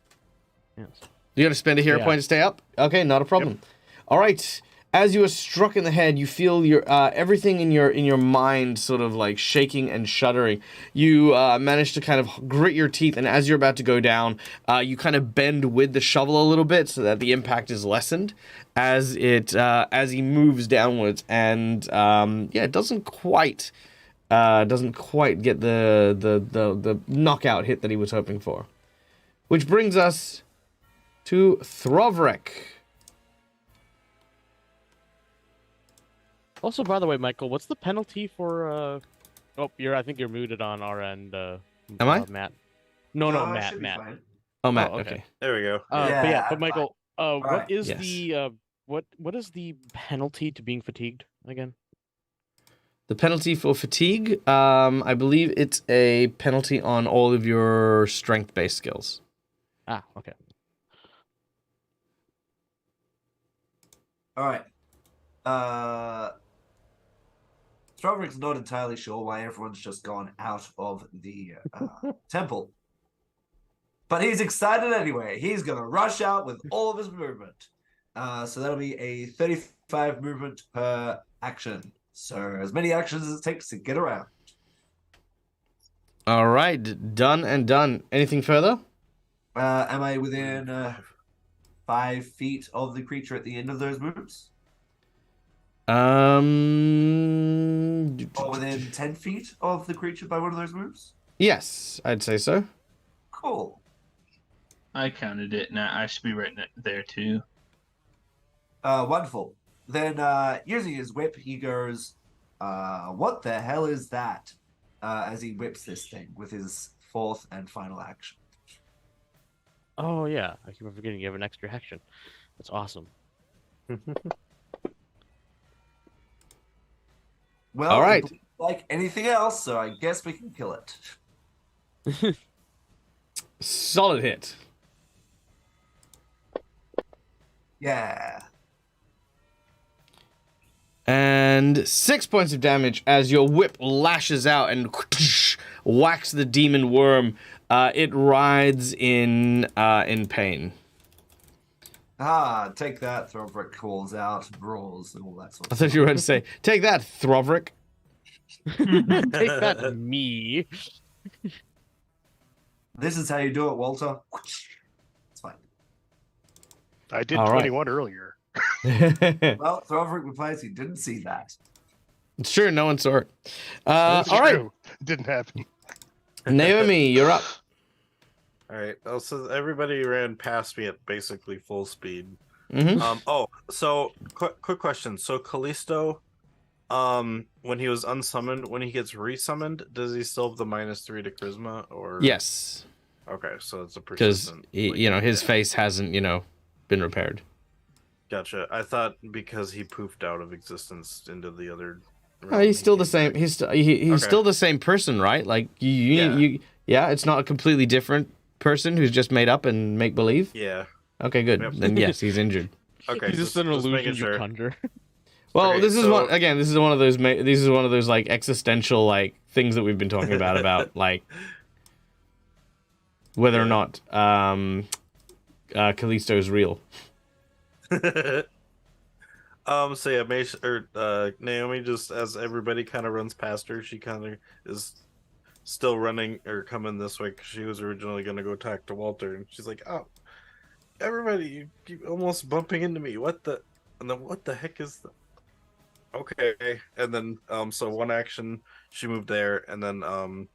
S6: Yes.
S1: You got to spend a hero
S6: Yeah.
S1: point to stay up? Okay, not a problem. All right. As you are struck in the head, you feel your everything in your mind sort of like shaking and shuddering. You manage to kind of grit your teeth, and as you're about to go down, you kind of bend with the shovel a little bit so that the impact is lessened as he moves downwards. And it doesn't quite get the knockout hit that he was hoping for. Which brings us to Throvrek.
S6: Also, by the way, Michael, what's the penalty for? Oh, I think you're muted on our end.
S1: Am I?
S6: Matt? No,
S5: No, it
S6: Matt.
S5: should be
S6: Matt.
S5: fine.
S1: Oh, Matt.
S6: Oh,
S1: Okay.
S6: okay.
S2: There we go.
S5: Yeah,
S6: But
S5: I'm
S6: Michael, what
S5: Alright.
S6: is
S1: Yes.
S6: the what is the penalty to being fatigued again?
S1: The penalty for fatigue, I believe it's a penalty on all of your strength-based skills.
S6: Ah, okay.
S5: All right. Strawberry's not entirely sure why everyone's just gone out of the temple. But he's excited anyway. He's going to rush out with all of his movement. So that'll be a 35 movement per action. So as many actions as it takes to get around.
S1: All right, done and done. Anything further?
S5: Am I within 5 feet of the creature at the end of those moves? Or within 10 feet of the creature by one of those moves?
S1: Yes, I'd say so.
S5: Cool.
S4: I counted it, and I should be right there too.
S5: Wonderful. Then, using his whip, he goes, what the hell is that? As he whips this thing with his 4th and final action.
S6: Oh yeah, I keep forgetting you have an extra action. That's awesome.
S5: Well,
S1: All right.
S5: it looks like anything else, so I guess we can kill it.
S1: Solid hit.
S5: Yeah.
S1: And 6 points of damage as your whip lashes out and whacks the demon worm. It writhes in pain.
S5: Ah, take that, Throverick calls out, brawls, and all that sort
S1: I
S5: of
S1: thought
S5: stuff.
S1: you were going to say, take that, Throverick.
S6: Take that, me.
S5: This is how you do it, Walter. It's fine.
S7: I did
S1: All right.
S7: 21 earlier.
S5: Well, Throverick replies he didn't see that.
S1: It's true, no one saw it.
S7: That's
S1: All right,
S7: true. Didn't happen.
S1: Naomi, you're up.
S2: All right. So everybody ran past me at basically full speed.
S1: Mm-hmm.
S2: So quick question. So Callisto, when he was unsummoned, when he gets resummoned, does he still have the -3 to charisma, or?
S1: Yes,
S2: Okay, so it's a
S1: because
S2: persistent.
S1: his face hasn't been repaired.
S2: Gotcha. I thought because he poofed out of existence into the other.
S1: Oh, he's still the
S2: came
S1: same.
S2: back.
S1: He's
S2: Okay.
S1: still the same person, right? Like yeah, it's not a completely different person who's just made up and make believe.
S2: Yeah.
S1: Okay, good.
S2: Yep.
S1: Then yes, he's injured.
S2: Okay.
S6: He's just an
S2: making
S6: illusion you
S2: sure.
S6: conjure.
S1: Well,
S2: Okay,
S1: this is
S2: so-
S1: one again. This is one of those. This is one of those like existential like things that we've been talking about like whether or not Callisto is real.
S2: So yeah, Naomi, just as everybody kind of runs past her, she kind of is still running or coming this way because she was originally going to go talk to Walter, and she's like, "Oh, everybody, you keep almost bumping into me. What the heck is that?" Okay, and then so one action, she moved there, and then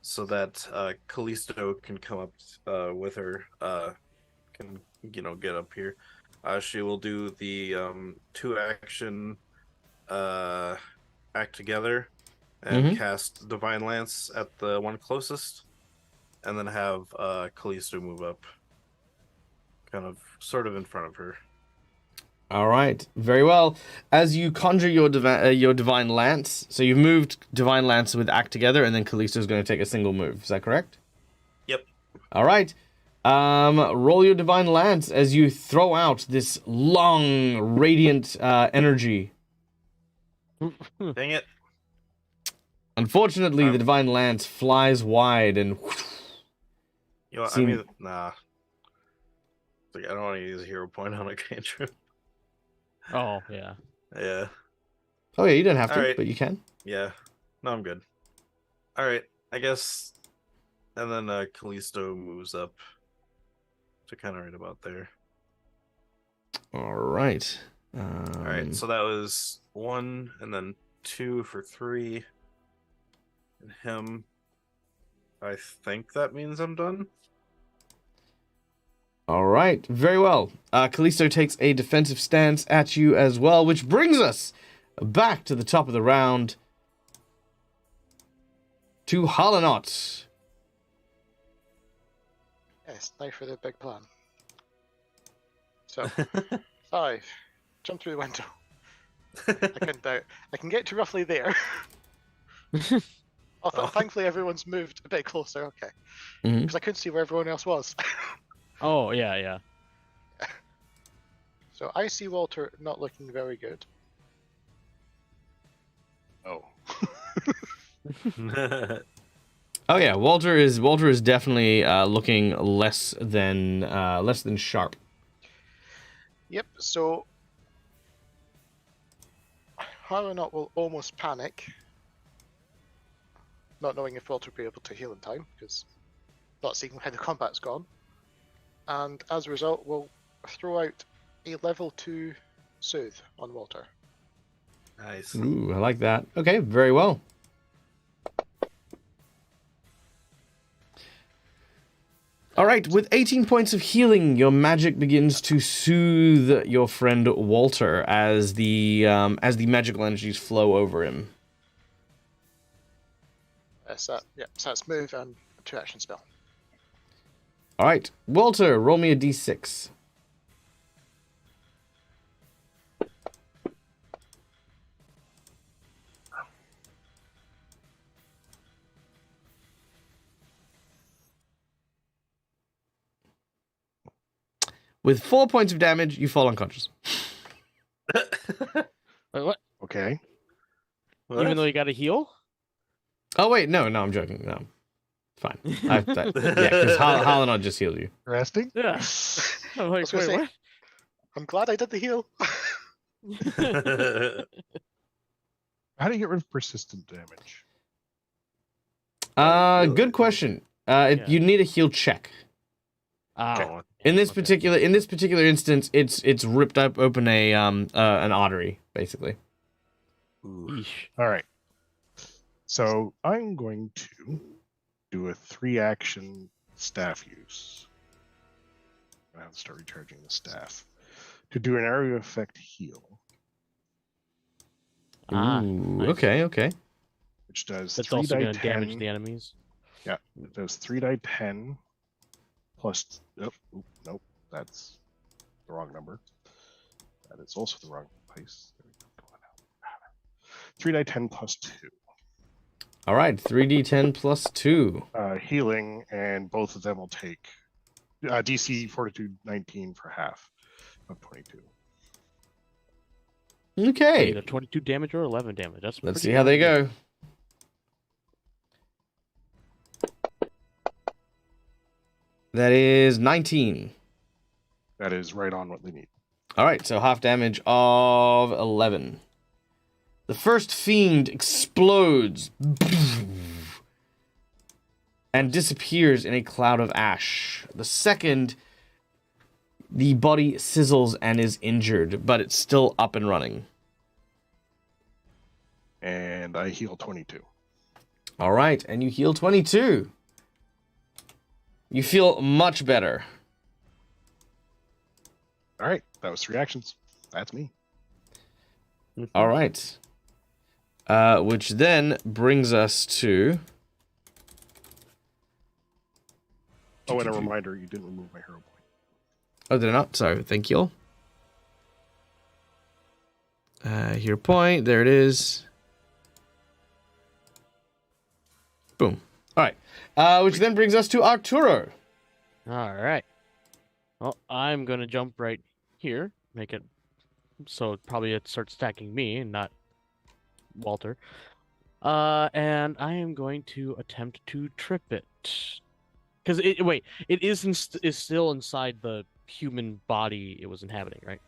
S2: so that Callisto can come up with her, can get up here. She will do the 2-action act together and cast Divine Lance at the one closest, and then have Callisto move up, sort of in front of her.
S1: All right, very well. As you conjure your divine lance, so you've moved divine lance with act together, and then Callisto is going to take a single move. Is that correct?
S2: Yep.
S1: All right. Roll your divine lance as you throw out this long, radiant energy.
S2: Dang it!
S1: Unfortunately, the divine lance flies wide and.
S2: Nah. Like, I don't want to use a hero point on a cantrip.
S6: Oh yeah.
S2: Yeah.
S1: Oh yeah, you don't have to,
S2: All right.
S1: but you can.
S2: Yeah. No, I'm good. All right. I guess. And then Callisto moves up to kind of right about there.
S1: All right.
S2: All right. So that was 1, and then 2 for 3. And him. I think that means I'm done.
S1: All right, very well. Callisto takes a defensive stance at you as well, which brings us back to the top of the round to Halanot.
S3: Yes, now for the big plan. So, 5. Jump through the window. I can get to roughly there. Thankfully, everyone's moved a bit closer. Okay, because I couldn't see where everyone else was.
S6: Oh yeah.
S3: So I see Walter not looking very good.
S7: Oh.
S1: Oh yeah, Walter is definitely looking less than sharp.
S3: Yep. So Halanot will almost panic, not knowing if Walter will be able to heal in time, because not seeing how the combat's gone. And as a result, we'll throw out a level 2 soothe on Walter.
S2: Nice.
S1: Ooh, I like that. Okay, very well. All right, with 18 points of healing, your magic begins to soothe your friend Walter as the magical energies flow over him.
S3: So that's move and 2-action spell.
S1: All right, Walter, roll me a d6. With 4 points of damage, you fall unconscious.
S6: Wait, what?
S7: Okay.
S6: Even though you got to heal?
S1: Oh wait, no, I'm joking. No, fine. Yeah, because Halinod just healed you.
S7: Resting?
S6: Yeah. I'm
S3: I
S6: like,
S3: was gonna
S6: wait,
S3: say,
S6: what?
S3: I'm glad I did the heal.
S7: How do you get rid of persistent damage?
S1: Good question.
S6: Yeah.
S1: You need a heal check.
S6: Oh,
S1: In this
S6: okay.
S1: particular instance, it's ripped up open an artery, basically.
S6: Yeesh.
S7: All right. So I'm going to do a 3-action staff use. I have to start recharging the staff to do an area effect heal,
S6: Ah,
S1: Ooh,
S6: nice.
S1: okay.
S7: which does
S6: That's
S7: 3
S6: also
S7: die
S6: going to
S7: 10.
S6: damage the enemies.
S7: Yeah, it does 3 die 10 plus. Nope, that's the wrong number. That is also the wrong place. There we go. 3 die 10 plus 2.
S1: All right, 3d10 plus 2.
S7: Healing, and both of them will take DC Fortitude 19 for half of 22.
S1: Okay,
S6: Either 22 damage or 11 damage. That's
S1: let's
S6: pretty
S1: see how they
S6: darn
S1: go. That is 19.
S7: That is right on what they need.
S1: All right, so half damage of 11. The first fiend explodes and disappears in a cloud of ash. The second, the body sizzles and is injured, but it's still up and running.
S7: And I heal 22.
S1: All right, and you heal 22. You feel much better.
S7: All right, that was 3 actions. That's me.
S1: All right. Which then brings us to...
S7: Oh, and a reminder, you didn't remove my hero point.
S1: Oh, did I not? Sorry, thank you all. Hero point, there it is. Boom. All right. Which then brings us to Arturo.
S6: All right. Well, I'm going to jump right here. Make it so probably it starts attacking me and not Walter. And I am going to attempt to trip it. Because it is still inside the human body it was inhabiting, right?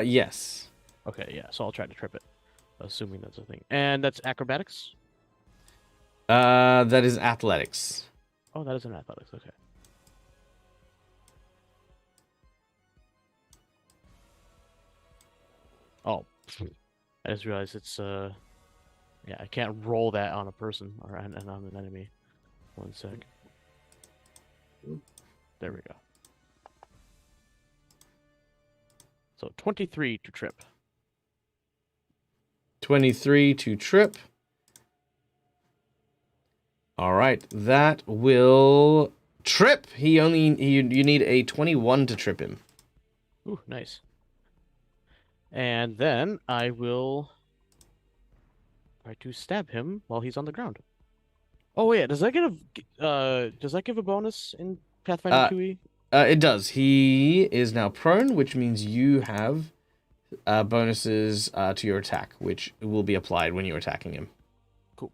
S1: Yes.
S6: Okay, yeah. So I'll try to trip it, assuming that's a thing. And that's acrobatics.
S1: That is athletics.
S6: Oh, that is an athletics. Okay. Oh, I just realized it's yeah, I can't roll that on a person or on an enemy. One sec. There we go. So 23 to trip.
S1: 23 to trip. All right, that will trip. You need a 21 to trip him.
S6: Ooh, nice. And then I will try to stab him while he's on the ground. Oh yeah, does that give a bonus in Pathfinder 2e?
S1: It does. He is now prone, which means you have bonuses to your attack, which will be applied when you're attacking him.
S6: Cool.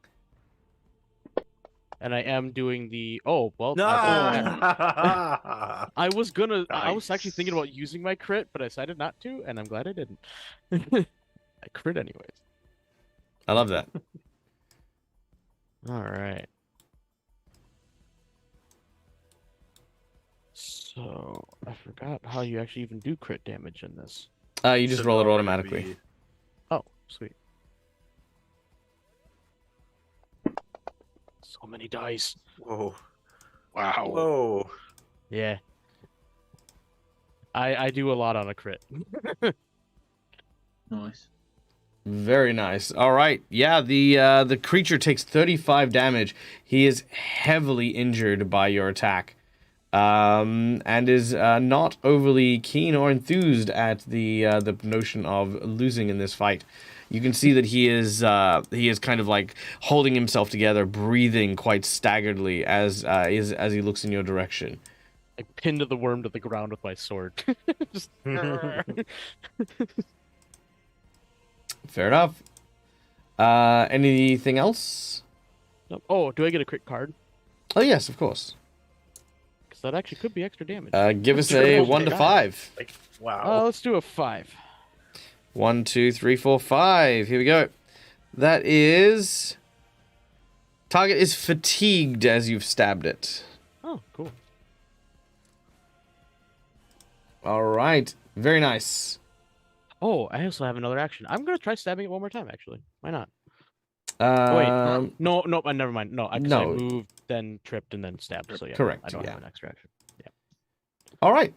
S6: And I am doing the I was actually thinking about using my crit, but I decided not to, and I'm glad I didn't. I crit anyways.
S1: I love that.
S6: All right. So I forgot how you actually even do crit damage in this.
S1: You just roll it automatically.
S6: Oh, sweet. So many dice.
S2: Whoa.
S7: Wow.
S2: Whoa.
S6: Yeah. I do a lot on a crit.
S4: Nice.
S1: Very nice. All right. Yeah, the creature takes 35 damage. He is heavily injured by your attack. And is not overly keen or enthused at the notion of losing in this fight. You can see that he is kind of like holding himself together, breathing quite staggeredly as he looks in your direction.
S6: I pinned the worm to the ground with my sword. Just
S1: Fair enough. Anything else?
S6: Nope. Oh, do I get a crit card?
S1: Oh yes, of course.
S6: Because that actually could be extra damage.
S1: Give us a 1 to 5.
S2: Like, wow.
S6: Let's do a 5.
S1: 1, 2, 3, 4, 5. Here we go. That is. Target is fatigued as you've stabbed it.
S6: Oh, cool.
S1: All right. Very nice.
S6: Oh, I also have another action. I'm gonna try stabbing it one more time. Actually, why not? Oh, wait, no, never mind. No, I
S1: no.
S6: moved, then tripped, and then stabbed. So yeah,
S1: correct.
S6: I don't
S1: yeah.
S6: have an extra action. Yeah.
S1: All right.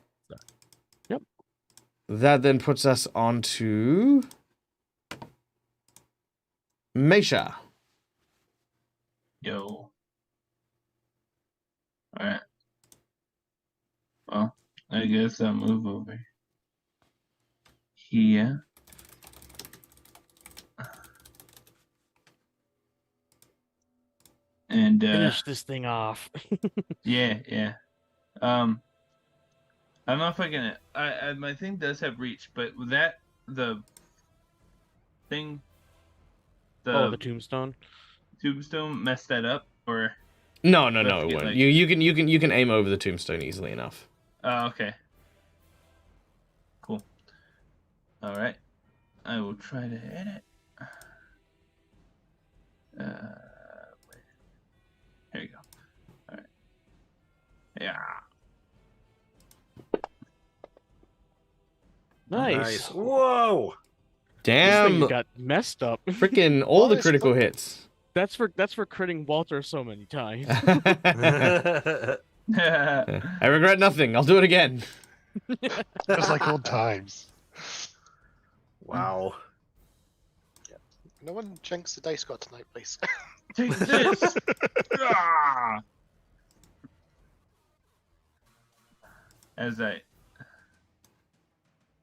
S6: Yep.
S1: That then puts us on to Mesha.
S4: Yo. Alright. Well, I guess I'll move over here. And
S6: Finish this thing off.
S4: yeah. I don't know if I can. My thing does have reach, but with that the thing,
S6: the tombstone.
S4: Tombstone messed that up, or
S1: No,
S4: Let's
S1: it
S4: get,
S1: won't.
S4: like-
S1: You can aim over the tombstone easily enough.
S4: oh, okay. Cool. All right. I will try to hit it. Wait. Here you go. All right. Yeah.
S6: Nice.
S2: Whoa.
S6: This
S1: Damn.
S6: thing got messed up.
S1: Freaking all the
S3: Honest
S1: critical
S3: fuck.
S1: hits.
S6: That's for critting Walter so many times.
S1: I regret nothing. I'll do it again.
S7: Just like old times.
S2: Wow.
S3: No one jinx the dice god tonight, please.
S4: Take this. Ah! As I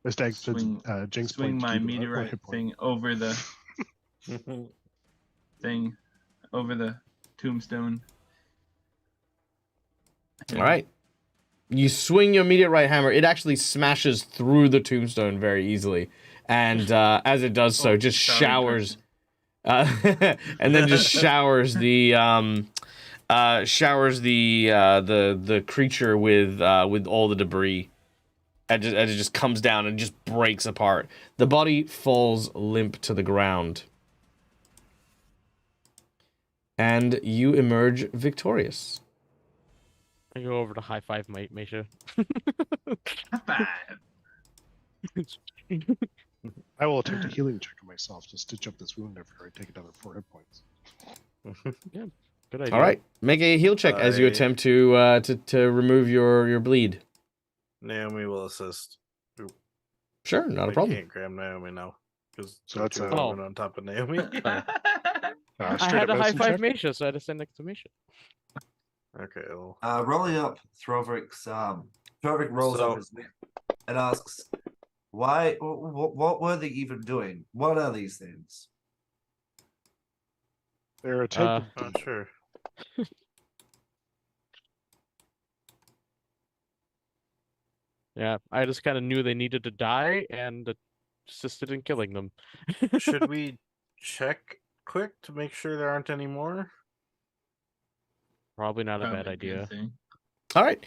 S7: This deck
S4: Swing-
S7: jinx
S4: swing
S7: point
S4: my
S7: to keep
S4: meteorite
S7: hit point.
S4: thing over the thing, over the tombstone.
S1: All right. You swing your meteorite hammer. It actually smashes through the tombstone very easily, and as it does so, just
S4: sorry,
S1: showers, and then just showers the creature with all the debris. As it just comes down and just breaks apart. The body falls limp to the ground, and you emerge victorious.
S6: I go over to high five Mesha.
S4: Five.
S7: I will attempt a healing check on myself to stitch up this wound after I take another 4 hit points.
S6: Good idea.
S1: All right, make a heal check as you
S2: I-
S1: attempt to remove your bleed.
S2: Naomi will assist.
S1: Sure, not a
S2: I
S1: problem.
S2: can't grab Naomi now because
S7: So that's a-
S2: on top of Naomi.
S6: I
S7: Straight
S6: had
S7: up
S6: a high
S7: medicine
S6: five
S7: check?
S6: Mesha, so I had to stand next to Mesha.
S2: Okay. Well,
S5: Rolling up Throvrik's Throvrik rolls up
S2: So-
S5: his neck and asks, "Why? What were they even doing? What are these things?"
S7: They're a type
S2: not sure.
S6: Yeah, I just kind of knew they needed to die and assisted in killing them.
S2: Should we check quick to make sure there aren't any more?
S6: Probably not a bad
S4: Probably good
S6: idea.
S4: thing.
S1: All right.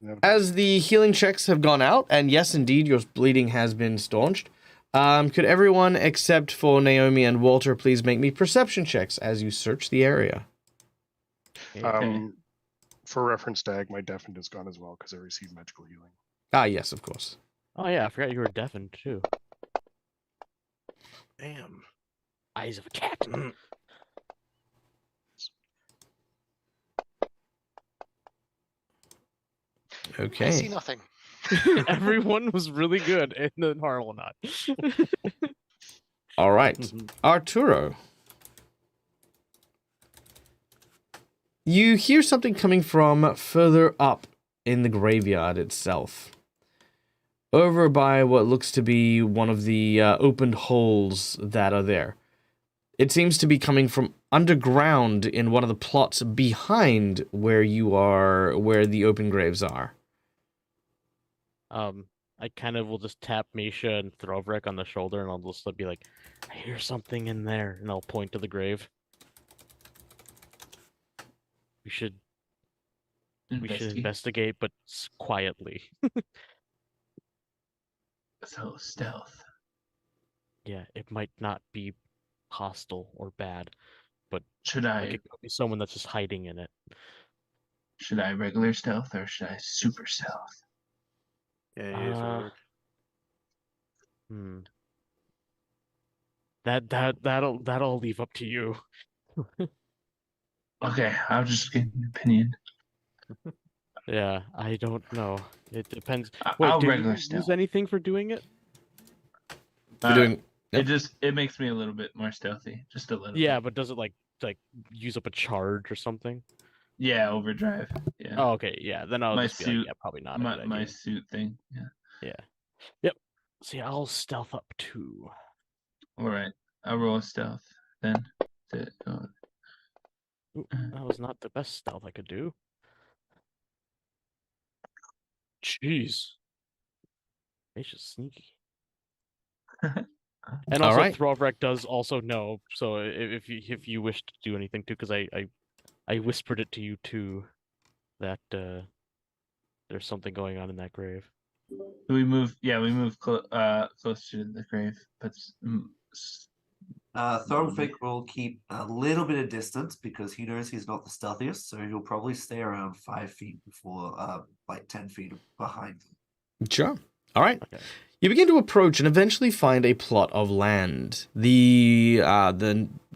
S7: of...
S1: As the healing checks have gone out, and yes, indeed, your bleeding has been staunched, could everyone except for Naomi and Walter please make me perception checks as you search the area?
S7: For reference tag, my deafened is gone as well because I received magical healing.
S1: Ah, yes, of course.
S6: Oh yeah, I forgot you were deafened too.
S2: Damn.
S6: Eyes of a cat.
S3: I see
S1: Okay.
S3: nothing.
S6: Everyone was really good, and then Harl not.
S1: All right. Arturo. You hear something coming from further up in the graveyard itself. Over by what looks to be one of the opened holes that are there. It seems to be coming from underground in one of the plots behind where you are, where the open graves are.
S6: I kind of will just tap Misha and Throvek on the shoulder, and I'll just be like, "I hear something in there," and I'll point to the grave. We should investigate, but quietly.
S4: So stealth.
S6: Yeah, it might not be hostile or bad, but
S4: Should
S6: like
S4: I
S6: it could be someone that's just hiding in it.
S4: regular stealth or should I super stealth?
S2: Yeah, use
S6: Uh,
S2: work.
S6: hmm. That'll leave up to you.
S4: Okay, I'll just get an opinion.
S6: Yeah, I don't know. It depends.
S4: I'll
S6: Wait, do you
S4: regular
S6: use
S4: stealth.
S6: anything for doing it?
S1: You're doing.
S4: It makes me a little bit more stealthy, just a little.
S6: Yeah,
S4: bit.
S6: but does it like use up a charge or something?
S4: Yeah, overdrive. Yeah.
S6: Oh, okay, yeah. Then I'll
S4: My
S6: just be
S4: suit-
S6: like, yeah, probably not a good
S4: my
S6: idea.
S4: suit thing. Yeah.
S6: Yeah. Yep. See, I'll stealth up too.
S4: All right, I'll roll stealth then.
S6: Ooh, that was not the best stealth I could do. Jeez. It's just sneaky. And
S1: All
S6: also,
S1: right.
S6: Throvek does also know. So if you wish to do anything too, because I whispered it to you too, that there's something going on in that grave.
S4: We move. Yeah, we move closer to the grave, but
S5: Thornfig will keep a little bit of distance because he knows he's not the stealthiest, so he'll probably stay around 5 feet before, like 10 feet behind them.
S1: Sure. All right.
S6: Okay.
S1: You begin to approach and eventually find a plot of land. You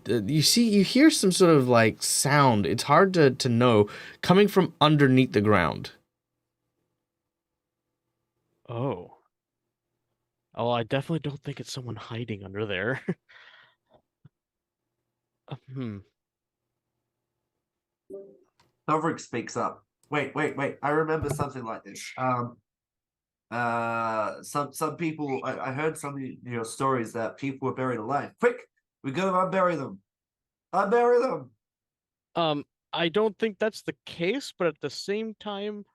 S1: hear some sort of like sound. It's hard to know coming from underneath the ground.
S6: Oh. Oh, I definitely don't think it's someone hiding under there. Hmm.
S5: Thornfig speaks up. Wait. I remember something like this. Some people. I heard some of your stories that people were buried alive. Quick, we go unbury them. Unbury them.
S6: I don't think that's the case, but at the same time,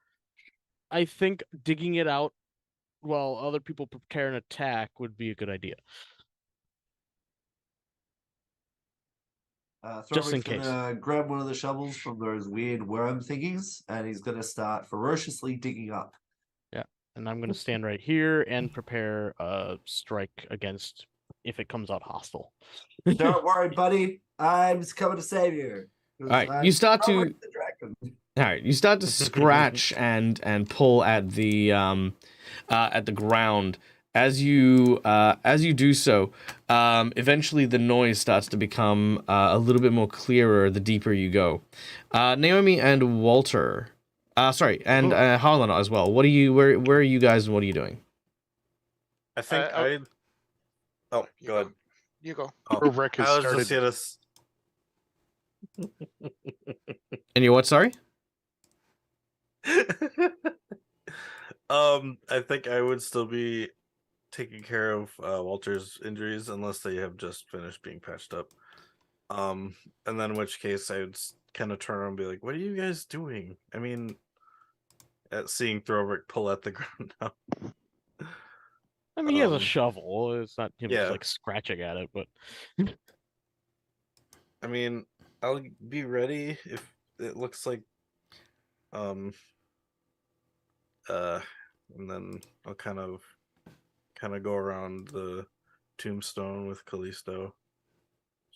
S6: I think digging it out while other people prepare an attack would be a good idea. Just in
S5: Thornfig's gonna grab one of the shovels from those weird worm thingies, and he's gonna start ferociously digging up.
S6: Yeah, and I'm gonna stand right here and prepare a strike against if it comes out hostile.
S5: Don't worry, buddy. I'm just coming to save you.
S1: All right, you start to.
S5: The dragon.
S1: All right, you start to scratch and pull at the ground. As you do so, eventually the noise starts to become a little bit more clearer the deeper you go. Naomi and Walter, and Harlan as well. What are you? Where are you guys and what are you doing?
S2: I think I. Oh, go ahead.
S3: You go.
S2: Oh,
S7: Thornfig has
S2: I was
S7: started.
S2: just gonna.
S1: And you what? Sorry.
S2: I think I would still be taking care of Walter's injuries unless they have just finished being patched up. And then in which case I would kind of turn around and be like, "What are you guys doing?" I mean, at seeing Thornfig pull at the ground now.
S6: I mean, he has a shovel. It's not him just
S2: yeah.
S6: like scratching at it, but
S2: I mean, I'll be ready if it looks like and then I'll kind of go around the tombstone with Callisto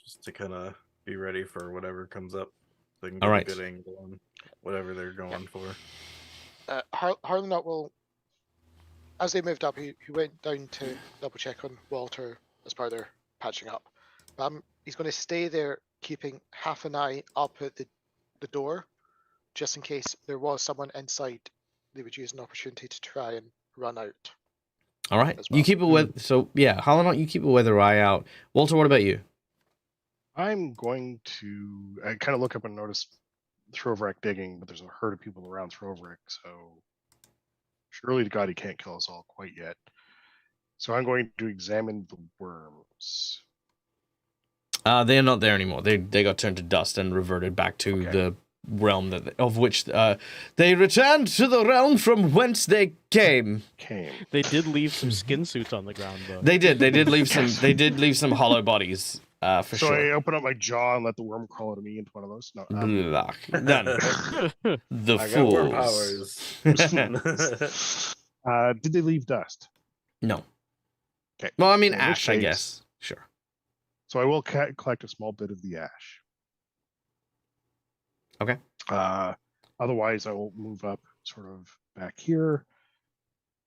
S2: just to kind of be ready for whatever comes up. So I can get
S1: All right.
S2: a good angle on whatever they're going for.
S3: Harlan will, as they moved up, he went down to double check on Walter as part of their patching up. He's going to stay there, keeping half an eye up at the door, just in case there was someone inside. They would use an opportunity to try and run out.
S1: All right.
S3: As
S1: You
S3: well.
S1: keep a weather. So yeah, Harlan, you keep a weather eye out. Walter, what about you?
S7: I'm going to. I kind of look up and notice Throvek digging, but there's a herd of people around Throvek, so surely to God he can't kill us all quite yet. So I'm going to examine the worms.
S1: They're not there anymore. They got turned to dust and reverted back to
S7: Okay.
S1: realm of which they returned to the realm from whence they came.
S6: They did leave some skin suits on the ground, though.
S1: They did leave some. They did leave some hollow bodies. For
S7: So
S1: sure.
S7: I open up my jaw and let the worm crawl into me into one of those. No,
S1: Blah. Done. The
S2: I got worm
S1: fools.
S2: powers.
S7: did they leave dust?
S1: No.
S7: Okay.
S1: Well, I mean
S7: In which
S1: ash, I
S7: case-
S1: guess. Sure.
S7: So I will collect a small bit of the ash.
S1: Okay.
S7: Otherwise, I will move up sort of back here.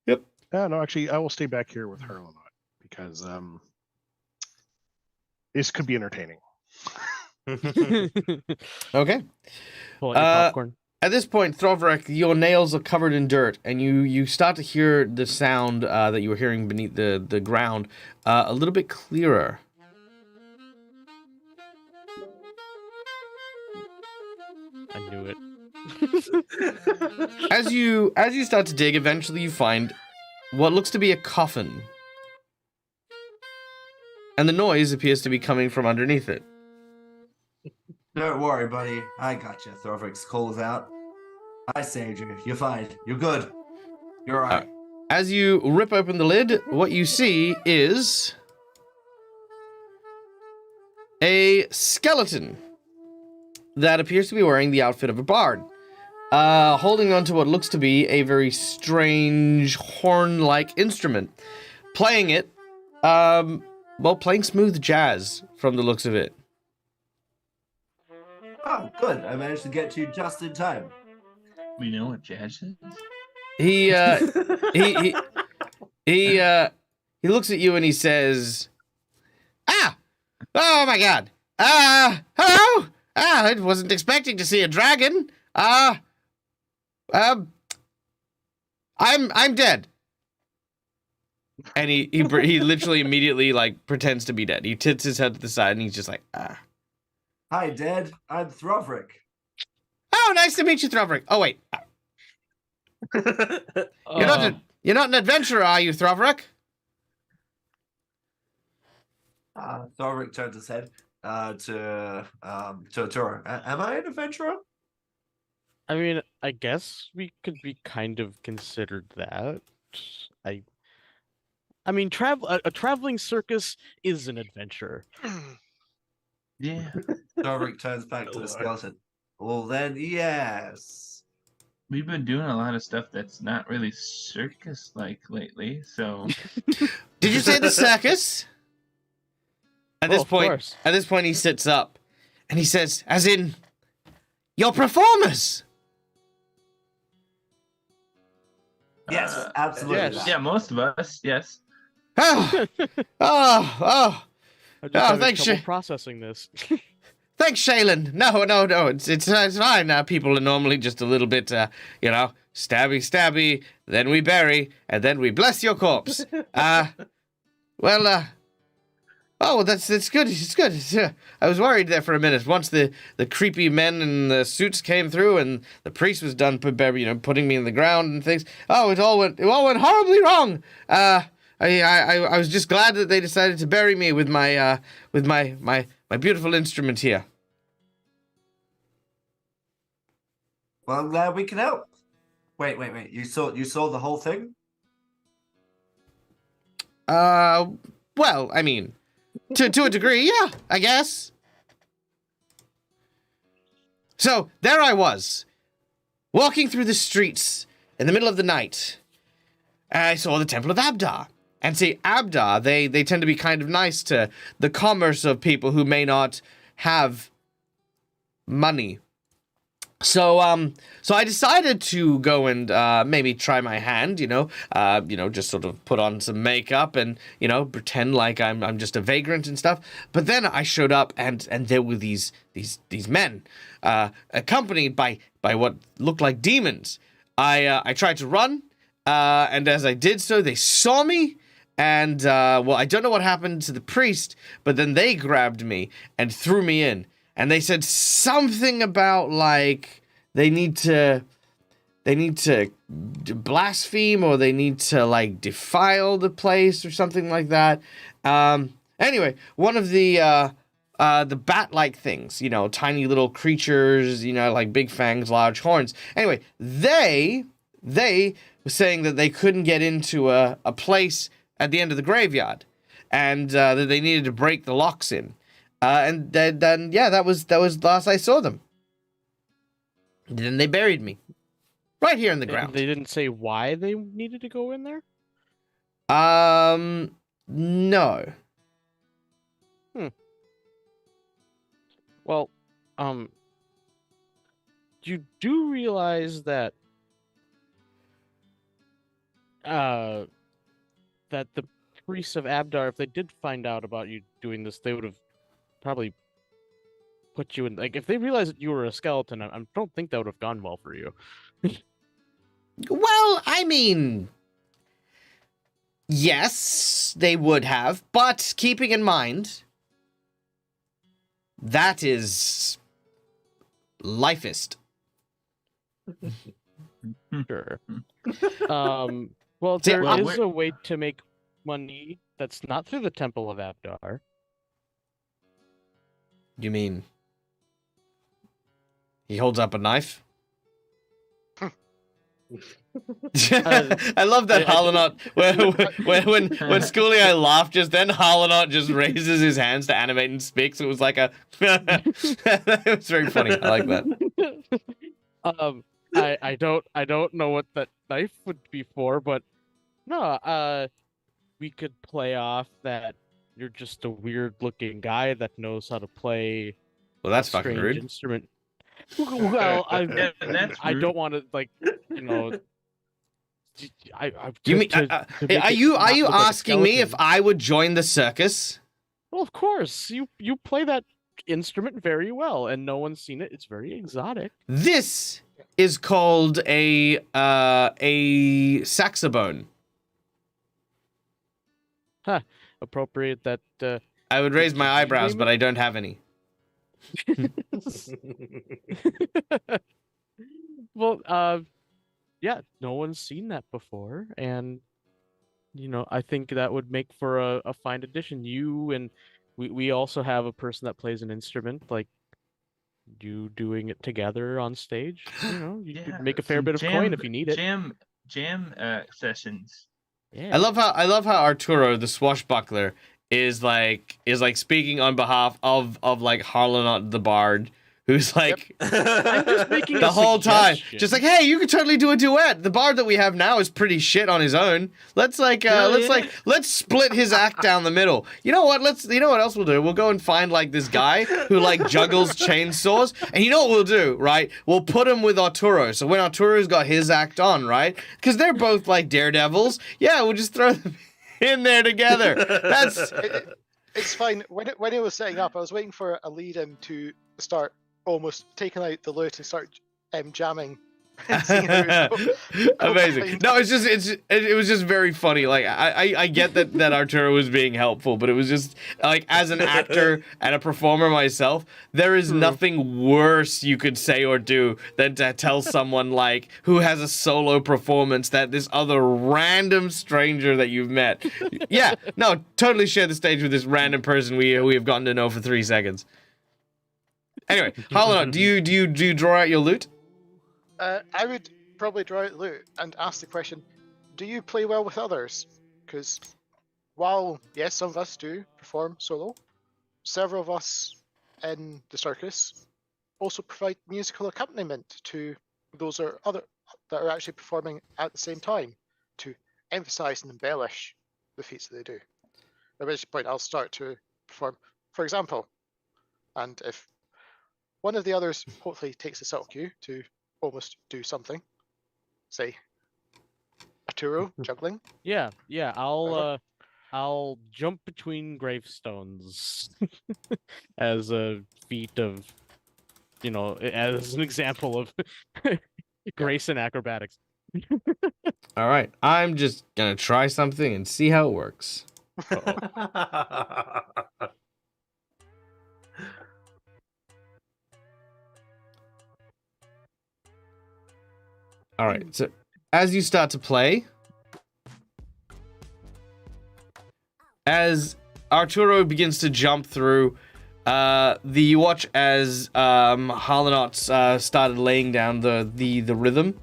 S1: Yep.
S7: No, actually, I will stay back here with her a lot because this could be entertaining.
S1: Okay.
S6: Pull out your popcorn.
S1: At this point, Throvrak, your nails are covered in dirt, and you start to hear the sound that you were hearing beneath the ground a little bit clearer.
S6: I knew it.
S1: As you start to dig, eventually you find what looks to be a coffin. And the noise appears to be coming from underneath it.
S5: Don't worry, buddy. I got you. Thorvix calls out. I saved you. You're fine. You're good. You're alright.
S1: As you rip open the lid, what you see is a skeleton that appears to be wearing the outfit of a bard, holding onto what looks to be a very strange horn-like instrument, playing it, playing smooth jazz from the looks of it.
S5: Oh, good. I managed to get to you just in time.
S4: We know what jazz is.
S1: He looks at you and he says, "Ah, oh my God, hello, I wasn't expecting to see a dragon. I'm dead." And he literally immediately like pretends to be dead. He tilts his head to the side and he's just like, ah.
S5: Hi, Dad. I'm Throvrik.
S1: Oh, nice to meet you, Throvrik. Oh wait, you're not an adventurer, are you, Throvrik?
S5: Thorvik turns his head to her. Am I an adventurer?
S6: I mean, I guess we could be kind of considered that. I mean, a traveling circus is an adventure.
S4: Yeah.
S5: Thorvik turns back to the skeleton. Well, then, yes.
S4: We've been doing a lot of stuff that's not really circus-like lately, so...
S1: Did you say the circus? At this
S6: of
S1: point,
S6: course.
S1: he sits up and he says, as in, your performers.
S5: Yes, absolutely.
S6: yes.
S5: that.
S4: Yeah, most of us, yes.
S1: Oh,
S6: I'm just having
S1: thanks,
S6: trouble
S1: Shay.
S6: processing this.
S1: Thanks, Shaylin. No, it's fine. People are normally just a little bit, stabby, then we bury, and then we bless your corpse. That's good. It's good. I was worried there for a minute. Once the creepy men in the suits came through, and the priest was done, putting me in the ground and things. Oh, it all went horribly wrong. I was just glad that they decided to bury me with my beautiful instrument here.
S5: Well, I'm glad we can help. Wait. You saw the whole thing?
S1: Well, I mean, to a degree, yeah, I guess. So there I was, walking through the streets in the middle of the night. I saw the Temple of Abdar. And see, Abdar, they tend to be kind of nice to the commerce of people who may not have money. So I decided to go and maybe try my hand, just sort of put on some makeup and, pretend like I'm just a vagrant and stuff. But then I showed up and there were these men, accompanied by what looked like demons. I tried to run, and as I did so, they saw me. And, I don't know what happened to the priest, but then they grabbed me and threw me in. And they said something about, like, they need to blaspheme or they need to, like, defile the place or something like that. Anyway, one of the the bat-like things, you know, tiny little creatures, you know, like big fangs, large horns. Anyway, they were saying that they couldn't get into a place at the end of the graveyard, and that they needed to break the locks in. And then yeah, that was the last I saw them. Then they buried me right here in the ground.
S6: They didn't say why they needed to go in there?
S1: No.
S6: Well, you do realize that that the priests of Abdar, if they did find out about you doing this, they would have probably put you in, like, if they realized that you were a skeleton, I don't think that would have gone well for you.
S1: Well, I mean, yes, they would have, but keeping in mind, that is lifeist.
S6: Sure. Well,
S1: See,
S6: there
S1: well,
S6: is a way to make money that's not through the Temple of Abdar.
S1: You mean he holds up a knife? I love that Harlanot, when Schoolie I laughed just then, Harlanot just raises his hands to animate and speaks. It was like a it was very funny. I like that.
S6: I don't know what that knife would be for, but no, we could play off that you're just a weird looking guy that knows how to play
S1: Well, that's
S6: a
S1: fucking
S6: strange
S1: rude.
S6: instrument. Well,
S4: Yeah, that's
S6: I
S4: rude.
S6: don't want to, like, you know.
S1: You mean
S6: to make
S1: are
S6: it
S1: you
S6: not look like a
S1: asking me if
S6: skeleton.
S1: I would join the circus?
S6: Well, of course, you play that instrument very well, and no one's seen it. It's very exotic.
S1: This is called a saxophone.
S6: Appropriate that.
S1: I would raise my
S6: Did you
S1: eyebrows,
S6: name
S1: but
S6: it?
S1: I don't have any.
S6: Well, yeah, no one's seen that before, and you know, I think that would make for a fine addition. You and we also have a person that plays an instrument, like you doing it together on stage. You know, you could make a fair
S4: some
S6: bit of coin if you need it.
S4: Jam sessions.
S6: Yeah.
S1: I love how Arturo, the swashbuckler, is like speaking on behalf of like Harlanot the Bard, who's like
S6: I'm just making
S1: the
S6: a
S1: whole time
S6: suggestion.
S1: just like, hey, you could totally do a duet. The Bard that we have now is pretty shit on his own. Let's let's split his act down the middle. You know what? You know what else we'll do? We'll go and find like this guy who like juggles chainsaws, and you know what we'll do, right? We'll put him with Arturo. So when Arturo's got his act on, right? Because they're both like daredevils. Yeah, we'll just throw them in there together. That's
S3: It's fine. When it was setting up, I was waiting for a lead in to start almost taking out the lute and start jamming. And singing how it
S1: amazing. No, it was just very funny. Like I get that Arturo was being helpful, but it was just like, as an actor and a performer myself, there is nothing worse you could say or do than to tell someone like who has a solo performance that this other random stranger that you've met. Yeah, no, totally share the stage with this random person we have gotten to know for 3 seconds. Anyway, Harlanot, do you draw out your lute?
S3: I would probably draw out the lute and ask the question, do you play well with others? Because while, yes, some of us do perform solo, several of us in the circus also provide musical accompaniment to those that are actually performing at the same time to emphasize and embellish the feats that they do. At which point I'll start to perform, for example, and if one of the others hopefully takes a subtle cue to almost do something, say Arturo juggling.
S6: Yeah. I'll jump between gravestones as a feat of, you know, as an example of grace and acrobatics.
S1: All right, I'm just gonna try something and see how it works. All right, so as you start to play, as Arturo begins to jump through, You watch as Harlanot started laying down the rhythm,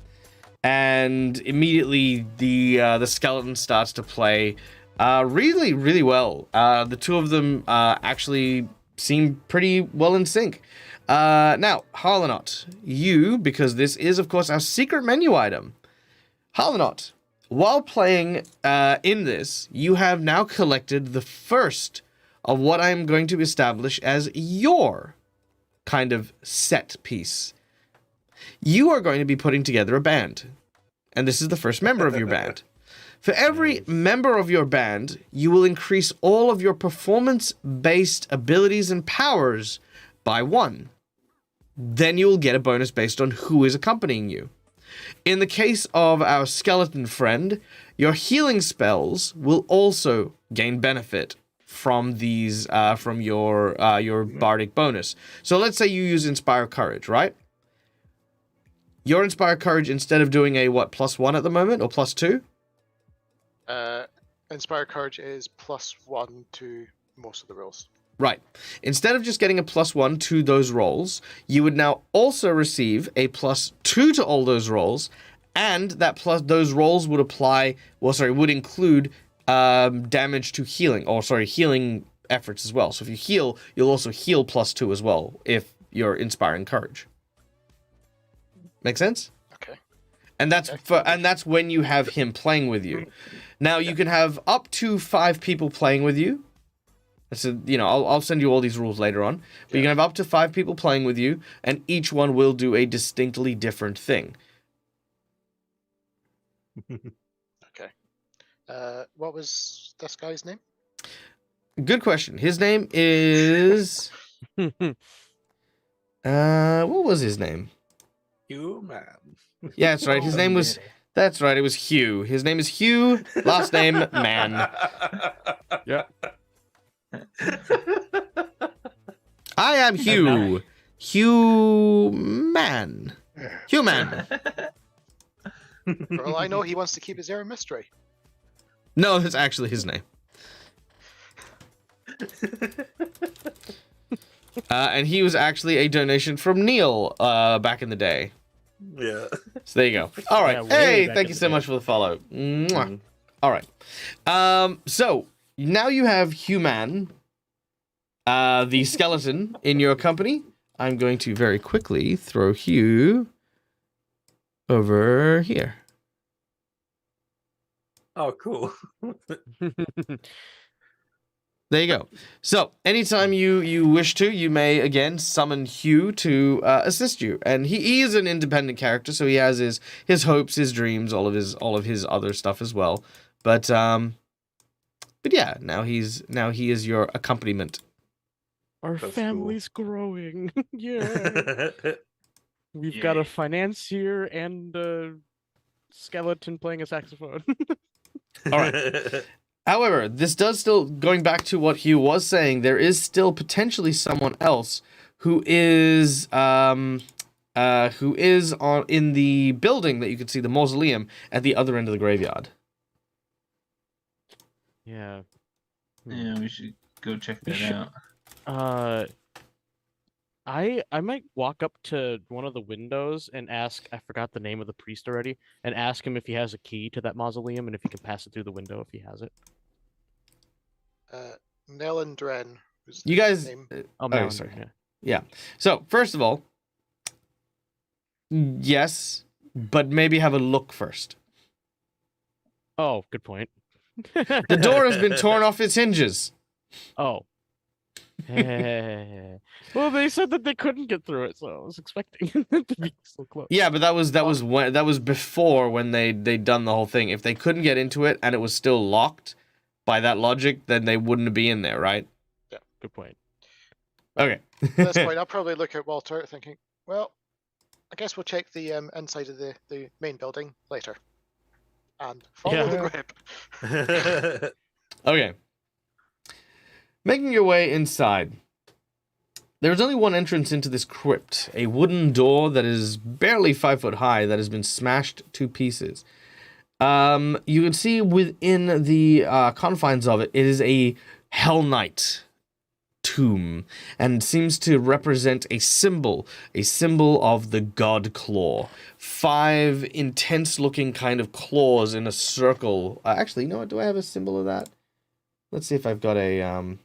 S1: and immediately the skeleton starts to play really, really well. The two of them actually seem pretty well in sync. Now, Harlanot, you, because this is, of course, our secret menu item. Harlanot, while playing in this, you have now collected the first of what I'm going to establish as your kind of set piece. You are going to be putting together a band, and this is the first member of your band. For every member of your band, you will increase all of your performance-based abilities and powers by 1. Then you will get a bonus based on who is accompanying you. In the case of our skeleton friend, your healing spells will also gain benefit from these, from your bardic bonus. So let's say you use Inspire Courage, right? Your Inspire Courage, instead of doing a, +1 at the moment, or +2?
S3: Inspire Courage is +1 to most of the rolls.
S1: Right. Instead of just getting a +1 to those rolls, you would now also receive a +2 to all those rolls, and those rolls would would include damage to healing, healing efforts as well. So if you heal, you'll also heal +2 as well if you're inspiring courage. Make sense?
S3: Okay.
S1: And that's when you have him playing with you. Now you can have up to 5 people playing with you. So, I'll send you all these rules later on. But you can have up to 5 people playing with you, and each one will do a distinctly different thing.
S3: Okay. What was this guy's name?
S1: Good question. His name is... what was his name?
S2: Human.
S1: Yeah, that's right. His name was... That's right, it was Hugh. His name is Hugh, last name Man.
S6: Yeah.
S1: I am Hugh. Human. Human.
S3: For all I know, he wants to keep his air a mystery.
S1: No, that's actually his name. And he was actually a donation from Neil back in the day.
S2: Yeah.
S1: So there you go. All right.
S6: Yeah, way
S1: Hey,
S6: back
S1: thank
S6: in
S1: you
S6: the
S1: so
S6: day.
S1: much for the follow. Mwah. All right. So now you have Human, the skeleton, in your company. I'm going to very quickly throw Hugh over here.
S2: Oh, cool.
S1: There you go. So anytime you wish to, you may again summon Hugh to assist you. And he is an independent character, so he has his hopes, his dreams, all of his other stuff as well. But yeah, now he is your accompaniment.
S6: Our
S2: That's
S6: family's growing. Yeah. We've got a
S4: Yay.
S6: financier and a skeleton playing a saxophone.
S1: All right. However, this does still, going back to what Hugh was saying, there is still potentially someone else who is in the building that you can see, the mausoleum at the other end of the graveyard.
S6: Yeah.
S4: Yeah, we should go check
S6: We
S4: that
S6: should-
S4: out.
S6: I might walk up to one of the windows and ask, I forgot the name of the priest already, and ask him if he has a key to that mausoleum and if he can pass it through the window if he has it.
S3: Nellen Dren. Was
S1: You
S3: the
S1: guys,
S3: name.
S6: Oh,
S1: oh,
S6: Malander,
S1: sorry.
S6: yeah.
S1: Yeah. So first of all, yes, but maybe have a look first.
S6: Oh, good point.
S1: The door has been torn off its hinges.
S6: Oh. Well, they said that they couldn't get through it, so I was expecting it to be so close.
S1: Yeah, but that was before when they'd done the whole thing. If they couldn't get into it and it was still locked by that logic, then they wouldn't be in there, right?
S6: Good point.
S1: Okay.
S3: At this point, I'll probably look at Walter thinking, well, I guess we'll check the inside of the main building later. And follow the grip.
S1: Okay. Making your way inside. There's only one entrance into this crypt, a wooden door that is barely 5 foot high that has been smashed to pieces. You can see within the confines of it, it is a Hell Knight tomb and seems to represent a symbol of the god claw. 5 intense-looking kind of claws in a circle. Actually, you know what? Do I have a symbol of that? Let's see if I've got a,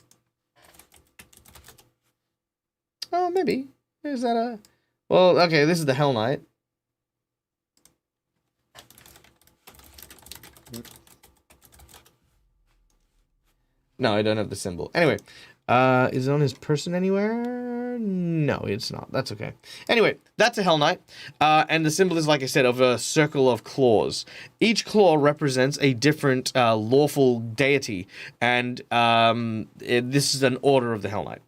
S1: Oh, maybe. Is that a... Well, okay, this is the Hell Knight. No, I don't have the symbol. Anyway, is it on his person anywhere? No, it's not. That's okay. Anyway, that's a Hell Knight. And the symbol is, like I said, of a circle of claws. Each claw represents a different lawful deity. And this is an order of the Hell Knight.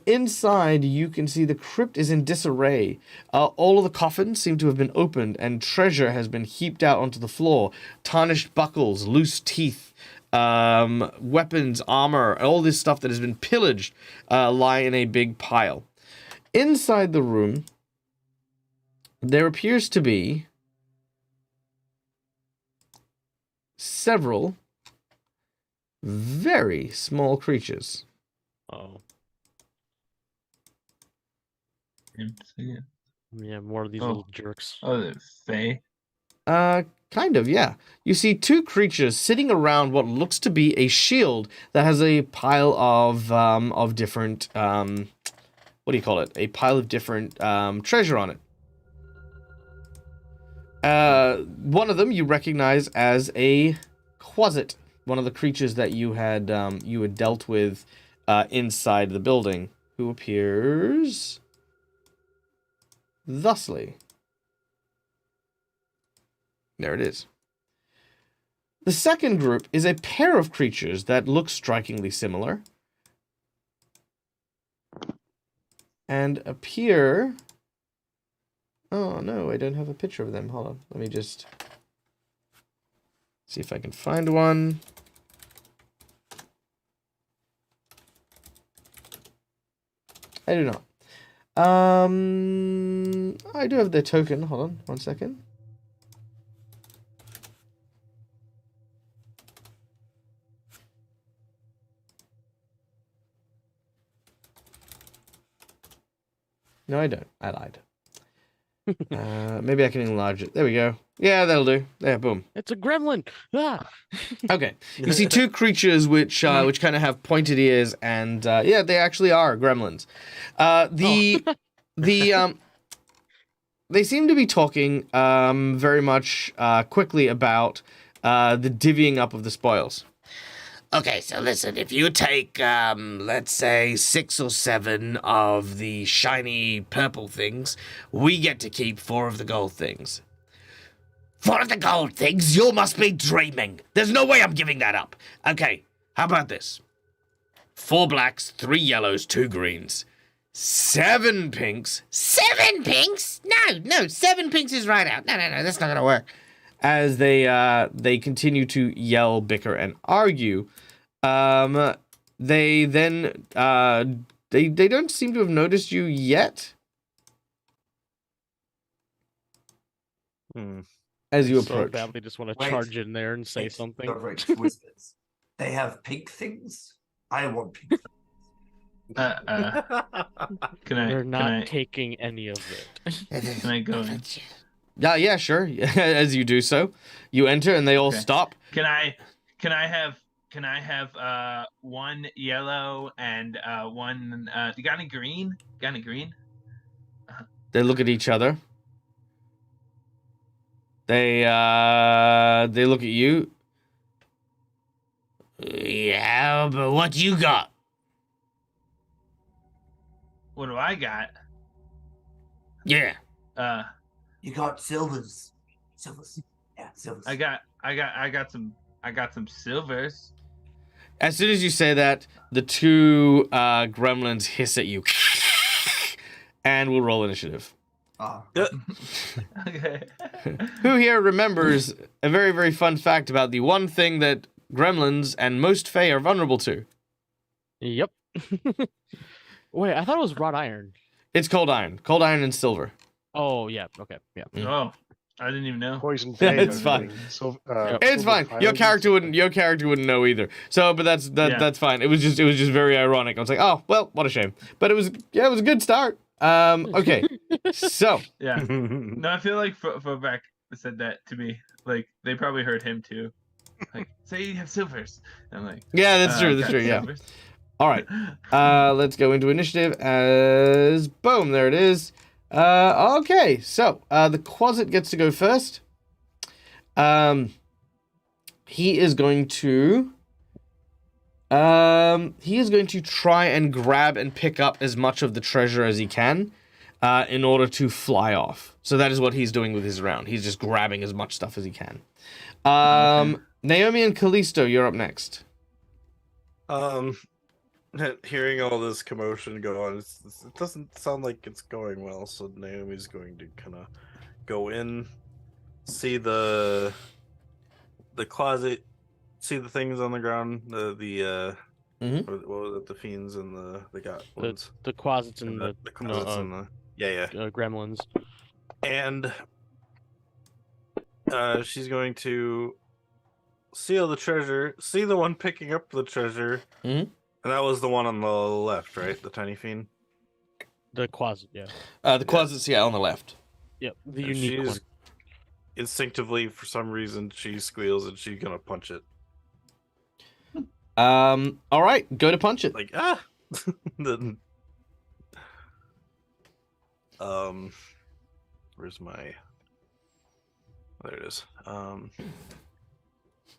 S1: Inside, you can see the crypt is in disarray. All of the coffins seem to have been opened, and treasure has been heaped out onto the floor. Tarnished buckles, loose teeth, weapons, armor, all this stuff that has been pillaged lie in a big pile. Inside the room, there appears to be several very small creatures.
S6: Oh,
S4: Yeah.
S6: yeah, more of these
S4: Oh.
S6: little jerks.
S4: Oh, the Fae.
S1: Kind of, yeah. You see 2 creatures sitting around what looks to be a shield that has a pile of different, what do you call it? A pile of different, treasure on it. One of them you recognize as a Quasit, one of the creatures that you had dealt with, inside the building, who appears thusly. There it is. The second group is a pair of creatures that look strikingly similar and appear... Oh, no, I don't have a picture of them. Hold on. Let me just see if I can find one. I do not. I do have the token. Hold on 1 second. No, I don't. I lied. Maybe I can enlarge it. There we go. Yeah, that'll do. There, boom.
S6: It's a gremlin. Ah!
S1: Okay. You see 2 creatures which kind of have pointed ears, and yeah, they actually are gremlins. They seem to be talking very much quickly about the divvying up of the spoils. Okay, so listen, if you take, let's say 6 or 7 of the shiny purple things, we get to keep 4 of the gold things. 4 of the gold things? You must be dreaming. There's no way I'm giving that up. Okay, how about this? 4 blacks, 3 yellows, 2 greens. 7 pinks. 7 pinks? No, 7 pinks is right out. No, that's not gonna work. As they continue to yell, bicker, and argue, they then they don't seem to have noticed you yet. As you
S6: So
S1: approach,
S6: badly just want to
S5: Wait.
S6: charge in there and say
S5: Wait,
S6: something.
S5: Starbright whispers. They have pink things? I want pink things.
S4: Can I?
S6: We're
S4: Can
S6: not
S4: I?
S6: taking any of it.
S4: Can I go in?
S1: yeah, sure. As you do so, you enter, and they all
S4: Okay.
S1: stop.
S4: Can I have 1 yellow and 1? You got any green? Got any green?
S1: They look at each other. They look at you. Yeah, but what you got?
S4: What do I got?
S1: Yeah.
S5: You got silvers. Silvers. Yeah, silvers.
S4: I got some silvers.
S1: As soon as you say that, the 2 gremlins hiss at you. And we'll roll initiative.
S5: Ah.
S4: Okay.
S1: Who here remembers a very, very fun fact about the one thing that gremlins and most Fae are vulnerable to?
S6: Yep. Wait, I thought it was wrought iron.
S1: It's cold iron. Cold iron and silver.
S6: Oh, yeah. Okay. Yeah.
S4: Oh, I didn't even know.
S7: Poison
S1: Yeah,
S7: Fang.
S1: it's fine. It's
S7: Silver
S1: fine. Your character wouldn't know either. So, but that's fine. It was just very ironic. I was like, oh well, what a shame. But it was a good start. Okay. So
S4: Yeah. No, I feel like Fobak said that to me. Like they probably heard him too. Like, say you have silvers. I'm like,
S1: yeah, that's true. That's
S4: got
S1: true. Yeah.
S4: silvers.
S1: All right. Let's go into initiative as boom. There it is. Okay. So the Quasit gets to go first. He is going to try and grab and pick up as much of the treasure as he can, in order to fly off. So that is what he's doing with his round. He's just grabbing as much stuff as he can. Naomi and Callisto, you're up next.
S2: Hearing all this commotion go on, it doesn't sound like it's going well. So Naomi's going to kind of go in, see the closet, see the things on the ground,
S1: Mhm.
S2: what was it, the fiends and the goblins,
S6: The closets and
S2: the closets and the
S6: gremlins.
S2: and she's going to seal the treasure, see the one picking up the treasure,
S1: Mhm.
S2: and that was the one on the left, right? The tiny fiend.
S6: The closet, yeah.
S1: The Quasit's on the left.
S6: Yep, the
S2: And
S6: unique
S2: she's
S6: one.
S2: instinctively, for some reason, she squeals and she's gonna punch it.
S1: All right, go to punch it.
S2: Like Then, where's my? There it is.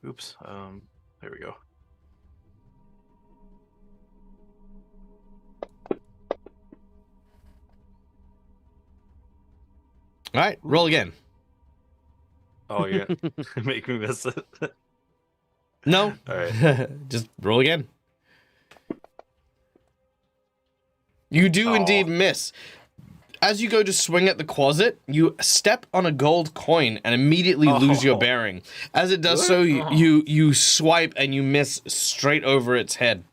S2: Oops. There we go.
S1: All right, roll again.
S2: Oh yeah, make me miss it.
S1: No.
S2: All right.
S1: Just roll again. You do indeed miss. As you go to swing at the Quasit, you step on a gold coin and immediately lose your bearing. As it does so, you swipe and you miss straight over its head.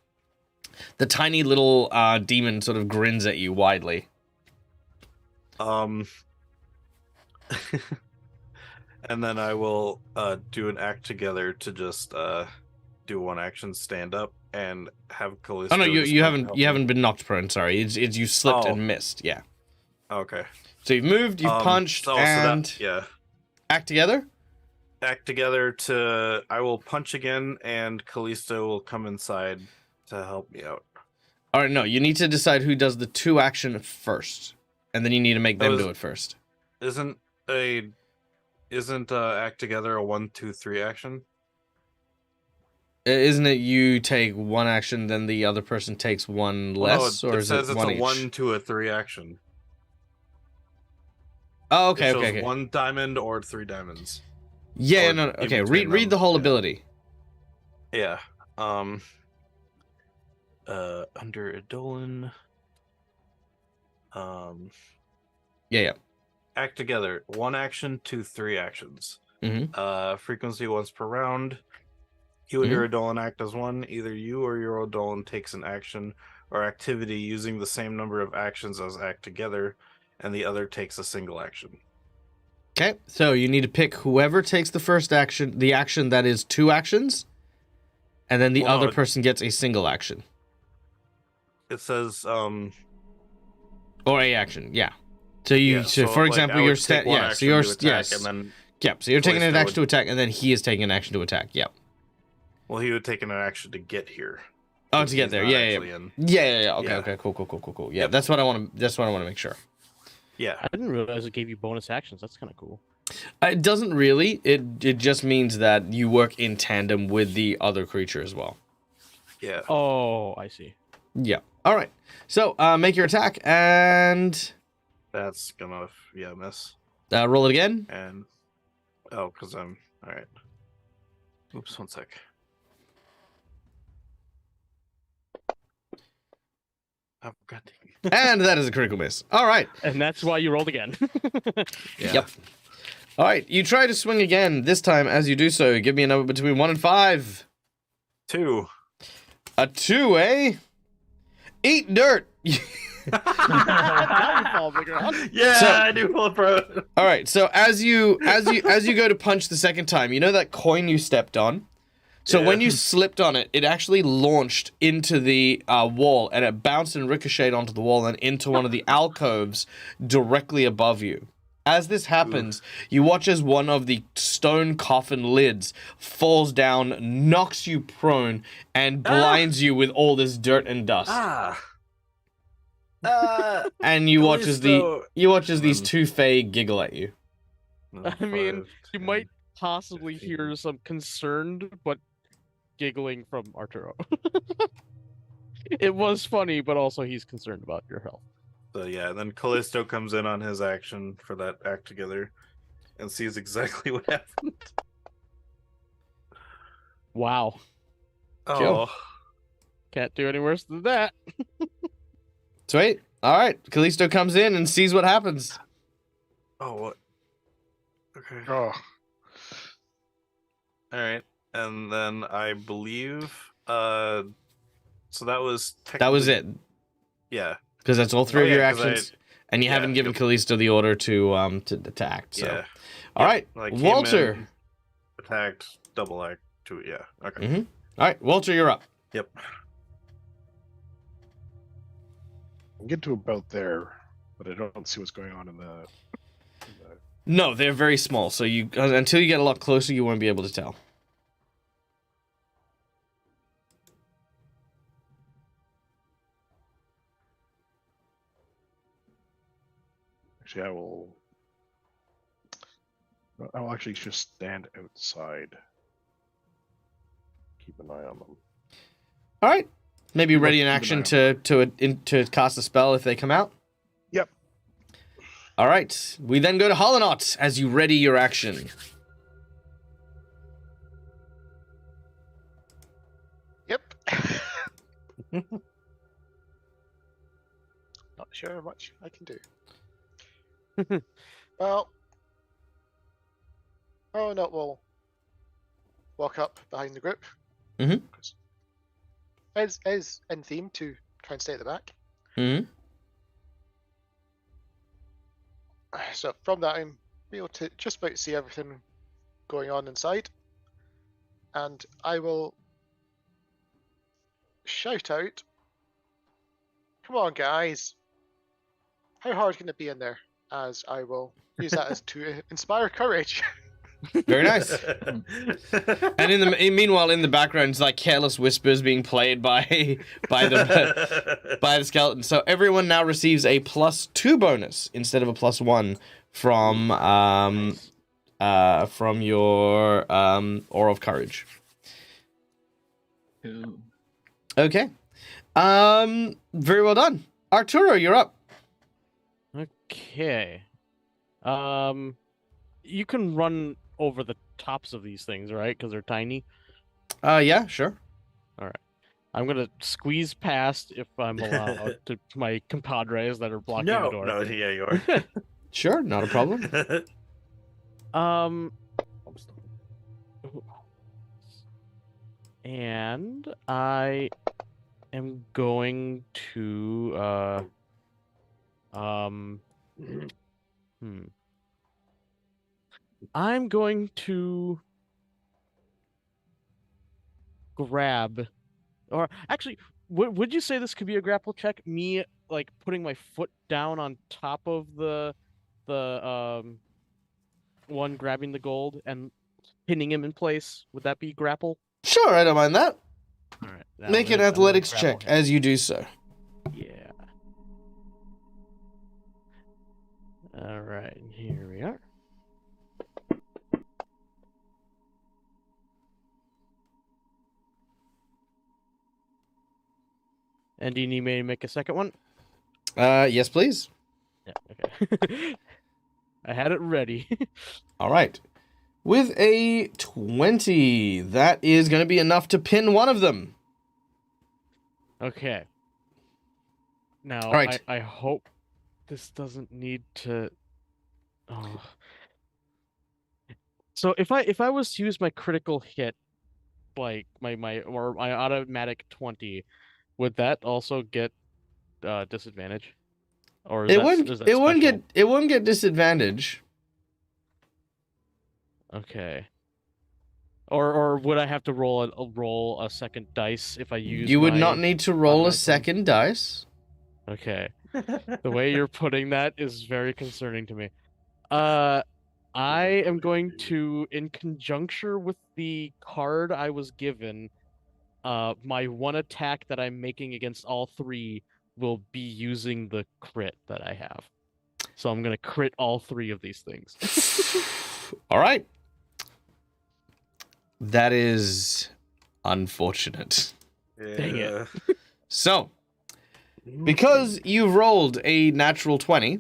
S1: The tiny little demon sort of grins at you widely.
S2: And then I will do an act together to just do one action, stand up, and have Callisto.
S1: Oh no, you
S2: just, like,
S1: haven't
S2: help
S1: you
S2: me.
S1: haven't been knocked prone. Sorry, it's you slipped
S2: Oh.
S1: and missed. Yeah.
S2: Okay.
S1: So you've moved, you've punched, and act together.
S2: Act together to. I will punch again, and Callisto will come inside to help me out.
S1: All right, no, you need to decide who does the 2 action first, and then you need to make them do it first.
S2: Isn't act together a 1, 2, 3 action?
S1: Isn't it you take 1 action, then the other person takes 1 less,
S2: No,
S1: or
S2: it
S1: is
S2: says
S1: it
S2: it's
S1: 1
S2: a
S1: each?
S2: 1 to a 3 action.
S1: Oh,
S2: It
S1: okay,
S2: shows
S1: okay.
S2: 1 diamond or 3 diamonds.
S1: Yeah,
S2: or
S1: no,
S2: in
S1: okay.
S2: between
S1: Read
S2: them,
S1: the whole
S2: yeah.
S1: ability.
S2: Yeah. Under Edolan.
S1: Yeah.
S2: Act together. 1 action, 2, 3 actions.
S1: Mhm.
S2: Frequency once per round. You and your Edolan act as one. Either you or your Edolan takes an action or activity using the same number of actions as act together, and the other takes a single action.
S1: Okay, so you need to pick whoever takes the first action, the action that is 2 actions, and then the
S2: Well, no,
S1: other person gets a single action.
S2: It says,
S1: Or a action, yeah. So you,
S2: yeah,
S1: so for
S2: like,
S1: example,
S2: I would
S1: your
S2: take one
S1: so
S2: action
S1: you're,
S2: to attack,
S1: yes.
S2: and then,
S1: Yep, so you're taking an
S2: Callisto
S1: action to
S2: would-
S1: attack, and then he is taking an action to attack, yep.
S2: well, he would take an action to get here.
S1: Oh,
S2: Because
S1: to get
S2: he's
S1: there,
S2: not
S1: yeah.
S2: actually in.
S1: Yeah, okay,
S2: Yeah.
S1: okay, cool. Yeah,
S2: Yep.
S1: that's what I want to make sure.
S2: Yeah.
S6: I didn't realize it gave you bonus actions. That's kind of cool.
S1: It doesn't really, it just means that you work in tandem with the other creature as well.
S2: Yeah.
S6: Oh, I see.
S1: Yeah. All right. So, make your attack and
S2: That's gonna, miss.
S1: roll it again.
S2: And, because I'm, alright. Oops, 1 sec. Oh, God dang it.
S1: And that is a critical miss. All right.
S6: And that's why you rolled again.
S2: Yeah.
S1: Yep. All right. You try to swing again. This time, as you do so, give me a number between 1 and 5.
S2: 2.
S1: A 2, eh? Eat dirt.
S6: Now you fall on the ground.
S2: Yeah,
S1: So-
S2: I do fall pro.
S1: All right. So as you go to punch the second time, you know that coin you stepped on. So
S2: Yeah.
S1: when you slipped on it, it actually launched into the wall, and it bounced and ricocheted onto the wall and into one of the alcoves directly above you. As this happens, you watch as one of the stone coffin lids falls down, knocks you prone, and blinds you with all this dirt and dust. And you watch as these two fae giggle at you.
S6: I mean, you might possibly hear some concerned but giggling from Arturo. It was funny, but also he's concerned about your health.
S2: So yeah, then Callisto comes in on his action for that act together and sees exactly what happened.
S6: Wow.
S2: Oh,
S6: Can't do any worse than that.
S1: Sweet. All right. Callisto comes in and sees what happens.
S2: oh, what? Okay.
S7: Oh,
S2: All right, and then I believe, so that was
S1: That was it.
S2: Yeah,
S1: Because that's all three of
S2: yeah,
S1: your
S2: 'cause
S1: actions, and you
S2: yeah,
S1: haven't given
S2: yep.
S1: Callisto the order to act. So,
S2: yeah.
S1: all right,
S2: Like came
S1: Walter.
S2: in, attacked, double act to it. Yeah. Okay.
S1: Mhm. All right, Walter, you're up.
S2: Yep.
S7: I get to about there, but I don't see what's going on in the
S1: No, they're very small, so you until you get a lot closer, you won't be able to tell.
S7: Actually, I will actually just stand outside. Keep an eye on them.
S1: All right, maybe ready in
S7: keep an
S1: action
S7: eye
S1: to cast a spell if they come out.
S7: Yep.
S1: All right, we then go to Hollonaut as you ready your action.
S3: Yep. Not sure how much I can do. Well, no, we'll walk up behind the group.
S1: Mhm.
S3: Is in theme to try and stay at the back.
S1: Hmm.
S3: So from that, I'm able to just about see everything going on inside, and I will shout out, "Come on, guys! How hard can it be in there?" As I will use that as to inspire courage.
S1: Very nice. And meanwhile, in the background, it's like careless whispers being played by the skeleton. So everyone now receives a +2 bonus instead of a +1 from your Aura of Courage.
S4: Ooh.
S1: Okay. Very well done, Arturo. You're up.
S6: Okay. You can run over the tops of these things, right? Because they're tiny.
S1: Yeah, sure.
S6: I'm gonna squeeze past if I'm allowed to my compadres that are blocking the door.
S2: No, yeah, you are.
S1: Sure, not a problem.
S6: And I am going to I'm going to grab, or actually, would you say this could be a grapple check? Me like putting my foot down on top of the one grabbing the gold and pinning him in place. Would that be grapple?
S1: Sure, I don't mind that.
S6: All right.
S1: Make an athletics check as you do so.
S6: Yeah. All right, here we are. And do you need me to make a second one?
S1: Yes, please.
S6: Yeah, okay. I had it ready.
S1: All right. With a 20, that is going to be enough to pin one of them.
S6: Okay. Now,
S1: All right.
S6: I hope this doesn't need to... Oh. So if I was to use my critical hit, like my automatic 20, would that also get disadvantage? Or
S1: It wouldn't.
S6: is that
S1: It wouldn't
S6: special?
S1: get. It wouldn't get disadvantage.
S6: Okay. Or would I have to roll a second dice if I use?
S1: You would
S6: my
S1: not need to roll a
S6: automatic one?
S1: second dice.
S6: Okay. The way you're putting that is very concerning to me. I am going to, in conjuncture with the card I was given, my one attack that I'm making against all three will be using the crit that I have. So I'm gonna crit all three of these things.
S1: All right. That is unfortunate.
S6: Dang it.
S1: So, because you rolled a natural 20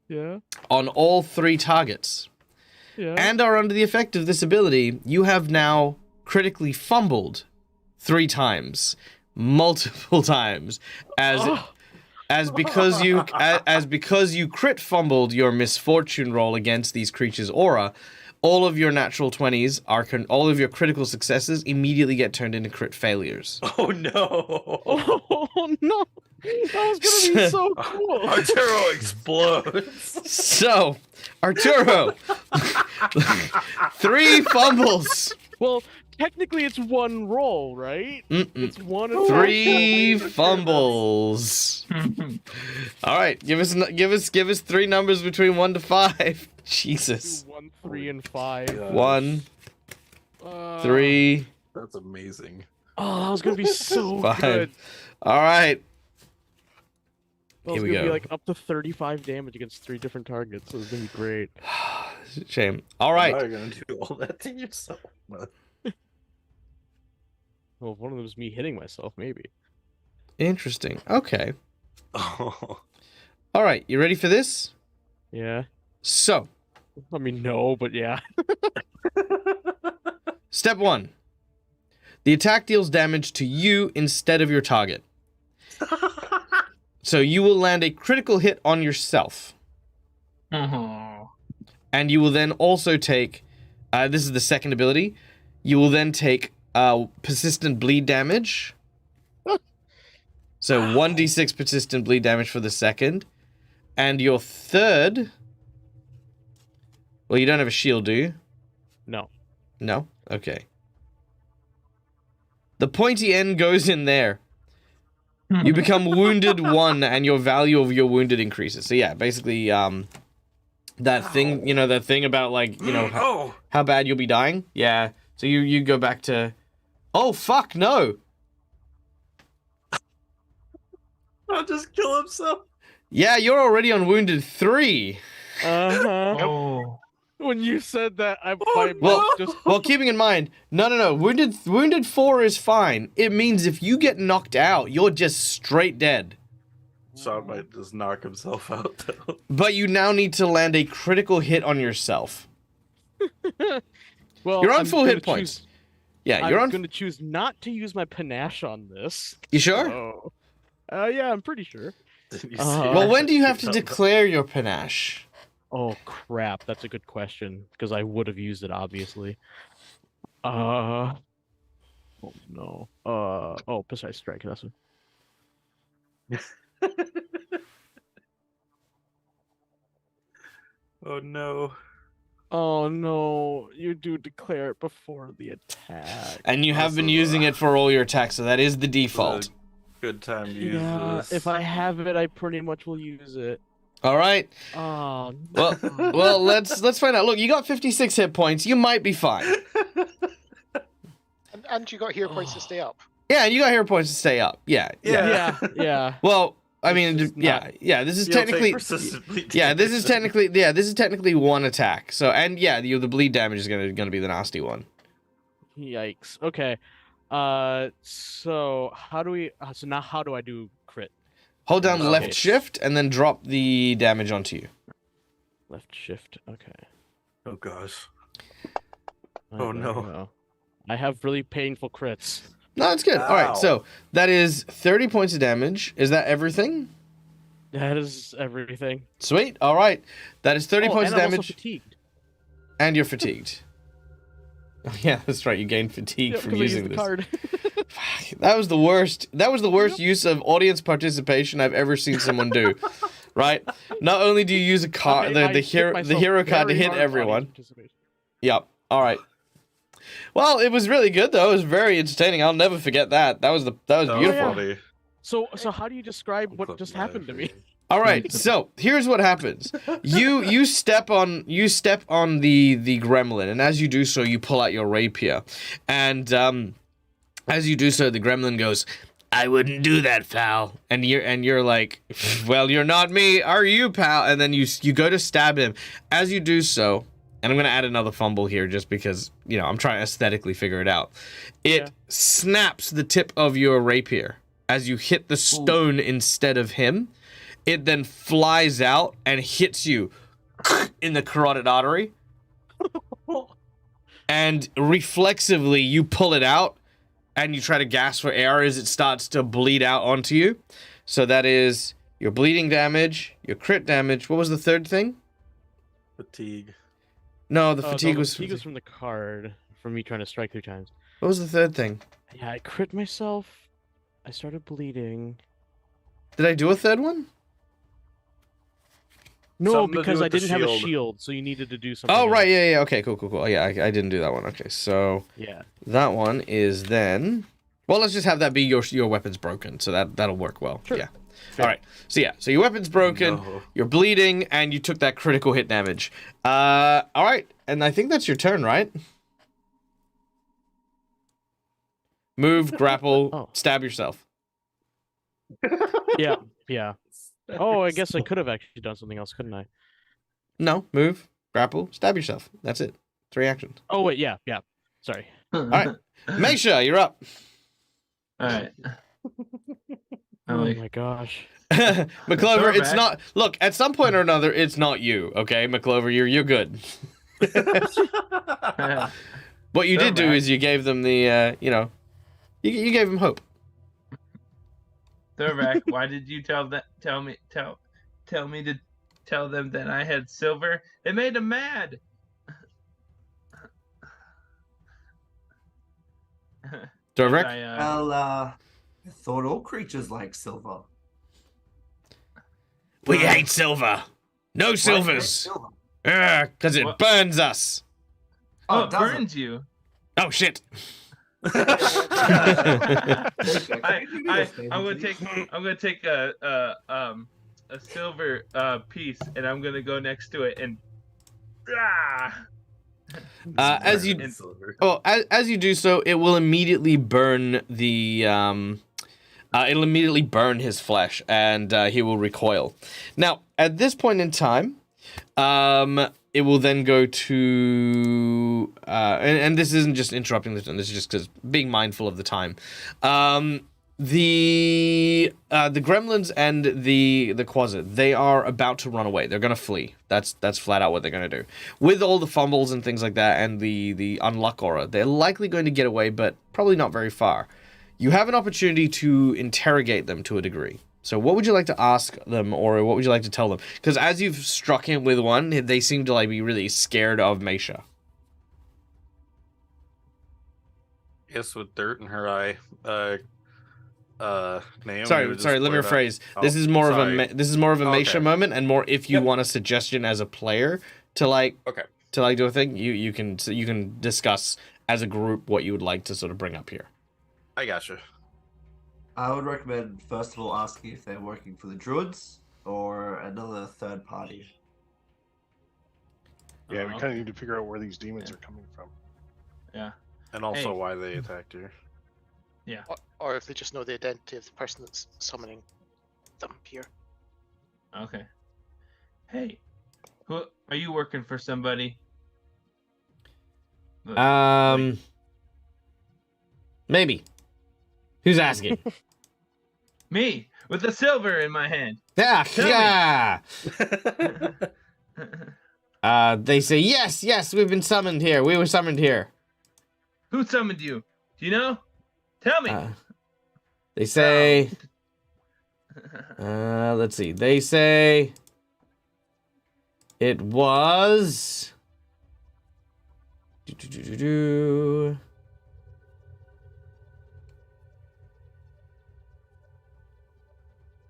S6: Yeah.
S1: on all 3 targets
S6: Yeah.
S1: and are under the effect of this ability, you have now critically fumbled 3 times, multiple times, as because you crit fumbled your misfortune roll against these creatures' aura. All of your natural 20s all of your critical successes immediately get turned into crit failures.
S2: Oh no!
S6: Oh no! That was gonna be so cool.
S2: Arturo explodes.
S1: So, Arturo, 3 fumbles,
S6: Well, technically it's one roll, right? It's one attack.
S1: 3 fumbles. All right, give us 3 numbers between 1 to 5. Jesus.
S6: 1, 3, and 5.
S1: 1, 3,
S2: That's amazing.
S6: Oh, that was gonna be so
S1: 5.
S6: good.
S1: All right.
S6: That was
S1: Here we
S6: gonna be
S1: go.
S6: like up to 35 damage against 3 different targets. It was gonna be great.
S1: Shame. All
S2: Now
S1: right.
S2: you're gonna do all that to yourself.
S6: Well, if one of them was me hitting myself, maybe.
S1: Interesting. Okay.
S2: Oh.
S1: All right. You ready for this?
S6: Yeah.
S1: So,
S6: I mean, no, but yeah.
S1: step 1. The attack deals damage to you instead of your target. So you will land a critical hit on yourself. And you will then also take, this is the second ability, you will then take persistent bleed damage. So 1d6 persistent bleed damage for the second. And your third, well, you don't have a shield, do you?
S6: No.
S1: No? Okay. The pointy end goes in there. You become wounded 1 and your value of your wounded increases. So yeah, basically, that thing, that thing about like, how bad you'll be dying. Yeah. So you go back to, oh fuck, no.
S2: I'll just kill himself.
S1: Yeah, you're already on wounded 3.
S6: Uh-huh.
S4: Oh.
S6: When you said that, I
S1: Well,
S6: just
S1: well, keeping in mind, no. Wounded 4 is fine. It means if you get knocked out, you're just straight dead.
S2: Sean might just knock himself out, though.
S1: But you now need to land a critical hit on yourself.
S6: well,
S1: You're on
S6: I'm
S1: full hit
S6: gonna
S1: points.
S6: choose-
S1: Yeah, you're
S6: I'm
S1: on.
S6: going to choose not to use my panache on this.
S1: You sure?
S6: So, yeah, I'm pretty sure.
S2: Did you
S1: Well, when do you have to
S2: No.
S1: declare your panache?
S6: Oh crap, that's a good question because I would have used it obviously. Oh no. Oh, precise strike. That's it.
S2: Oh no.
S6: Oh no, you do declare it before the attack.
S1: And you have been
S2: Also,
S1: using it for all your attacks, so that is the default.
S2: Good time to use
S6: Yeah,
S2: this.
S6: if I have it, I pretty much will use it.
S1: All right.
S6: Oh
S1: Well,
S6: no.
S1: well, let's find out. Look, you got 56 hit points. You might be fine.
S3: And you got hero points to stay up.
S1: Yeah, and you got hero points to stay up. Yeah.
S2: Yeah.
S6: yeah.
S1: Well, I mean,
S6: It's just
S1: yeah. This is
S2: You'll take
S1: technically.
S2: persistent bleed
S1: Yeah, this is
S2: damage.
S1: technically one attack. So, and yeah, the bleed damage is gonna be the nasty one.
S6: Yikes. Okay. So how do we? So now how do I do crit?
S1: Hold down
S6: Okay.
S1: left shift and then drop the damage onto you.
S6: Left shift. Okay.
S2: Oh gosh.
S6: I
S2: Oh,
S6: don't
S2: no.
S6: know. I have really painful crits.
S1: No, that's good. All right,
S2: Ow.
S1: so that is 30 points of damage. Is that everything?
S6: That is everything.
S1: Sweet. All right, that is 30
S6: Oh,
S1: points
S6: and
S1: of
S6: I'm also
S1: damage,
S6: fatigued.
S1: and you're fatigued. Oh, yeah, that's right. You gain fatigue
S6: Yep,
S1: from
S6: 'cause I used
S1: using
S6: the
S1: this.
S6: card.
S1: That was the worst. That was the worst use of audience participation I've ever seen someone do. Right? Not only do you use a card,
S6: Okay, I
S1: the
S6: hit
S1: hero card to
S6: myself
S1: hit
S6: very hard with
S1: everyone.
S6: audience participation.
S1: Yep. All right. Well, it was really good though. It was very entertaining. I'll never forget that. That was beautiful.
S2: Funny.
S6: So how do you describe what just happened to me?
S1: All right, so here's what happens. You step on the gremlin, and as you do so, you pull out your rapier, and as you do so, the gremlin goes, "I wouldn't do that, pal." And you're like, "Well, you're not me, are you, pal?" And then you go to stab him. As you do so, and I'm gonna add another fumble here just because I'm trying to aesthetically figure it out. It snaps the tip of your rapier as you hit the stone instead of him. It then flies out and hits you in the carotid artery. And reflexively, you pull it out and you try to gasp for air as it starts to bleed out onto you. So that is your bleeding damage, your crit damage. What was the third thing?
S2: Fatigue.
S1: No, the fatigue was...
S6: Fatigue was from the card, from me trying to strike 3 times.
S1: What was the third thing?
S6: Yeah, I crit myself. I started bleeding.
S1: Did I do a third one?
S6: No,
S2: Something to do
S6: because
S2: with
S6: I
S2: the
S6: didn't have a
S2: shield.
S6: shield, so you needed to do something.
S1: Oh, right,
S6: else.
S1: yeah. Okay, cool. Yeah, I didn't do that one. Okay, so
S6: Yeah.
S1: that one is then... Well, let's just have that be your weapon's broken, so that'll work well.
S6: Sure.
S1: Yeah. All right. So yeah, so your weapon's broken,
S2: No.
S1: you're bleeding, and you took that critical hit damage. All right, and I think that's your turn, right? Move, grapple, stab yourself.
S6: Yeah. Oh, I guess I could have actually done something else, couldn't I?
S1: No, move, grapple, stab yourself. That's it. 3 actions.
S6: Oh wait, yeah. Sorry.
S1: All right, Meisha, you're up.
S4: All right.
S6: Oh
S4: I'm like,
S6: my gosh.
S1: McClover, it's
S4: Throwback.
S1: not. Look, at some point or another, it's not you. Okay, McClover, you're good. What you did do
S4: Throwback.
S1: is you gave them the, you gave them hope.
S4: Throwback, why did you tell me to tell them that I had silver? It made them mad.
S1: Dorvek?
S5: Well, I thought all creatures like silver.
S1: We hate silver. No
S5: Why do you hate
S1: silvers.
S5: silver?
S1: Because it
S4: What?
S1: burns us.
S4: Oh,
S5: Oh,
S4: it
S5: does it?
S4: burns you.
S1: Oh, shit.
S4: I'm gonna take a silver piece and I'm gonna go next to it and
S1: As you
S4: And-
S1: as you do so, it will immediately burn the it'll immediately burn his flesh, and he will recoil. Now, at this point in time, it will then go to and this isn't just interrupting the turn. This is just because being mindful of the time. The gremlins and the Quasit, they are about to run away. They're gonna flee. That's flat out what they're gonna do. With all the fumbles and things like that, and the unluck aura, they're likely going to get away, but probably not very far. You have an opportunity to interrogate them to a degree. So what would you like to ask them, or what would you like to tell them? Because as you've struck him with one, they seem to be really scared of Meisha.
S2: Yes, with dirt in her eye. Naomi
S1: Sorry,
S2: would just
S1: let me
S2: blurt out-
S1: rephrase.
S2: Oh,
S1: This is more
S2: sorry.
S1: of a Meisha
S2: Okay.
S1: moment, and more if you
S2: Yep.
S1: want a suggestion as a player to
S2: Okay.
S1: do a thing. You can discuss as a group what you would like to sort of bring up here.
S2: I gotcha.
S5: I would recommend first of all asking if they're working for the druids or another third party.
S7: Yeah, we
S4: Oh,
S7: kind of need to figure out where these demons
S4: Yeah.
S7: are coming from.
S4: Yeah.
S2: And also
S4: Hey.
S2: why they attacked her.
S3: Or if they just know the identity of the person that's summoning them here.
S4: Okay. Hey, who are you working for? Somebody?
S1: Maybe. Who's asking?
S4: Me with the silver in my hand.
S1: Yeah,
S4: Tell
S1: yeah. They say yes. We've been summoned here. We were summoned here.
S4: Who summoned you? Do you know? Tell me.
S1: They say. Let's see. They say. It was. Do-do-do-do-do.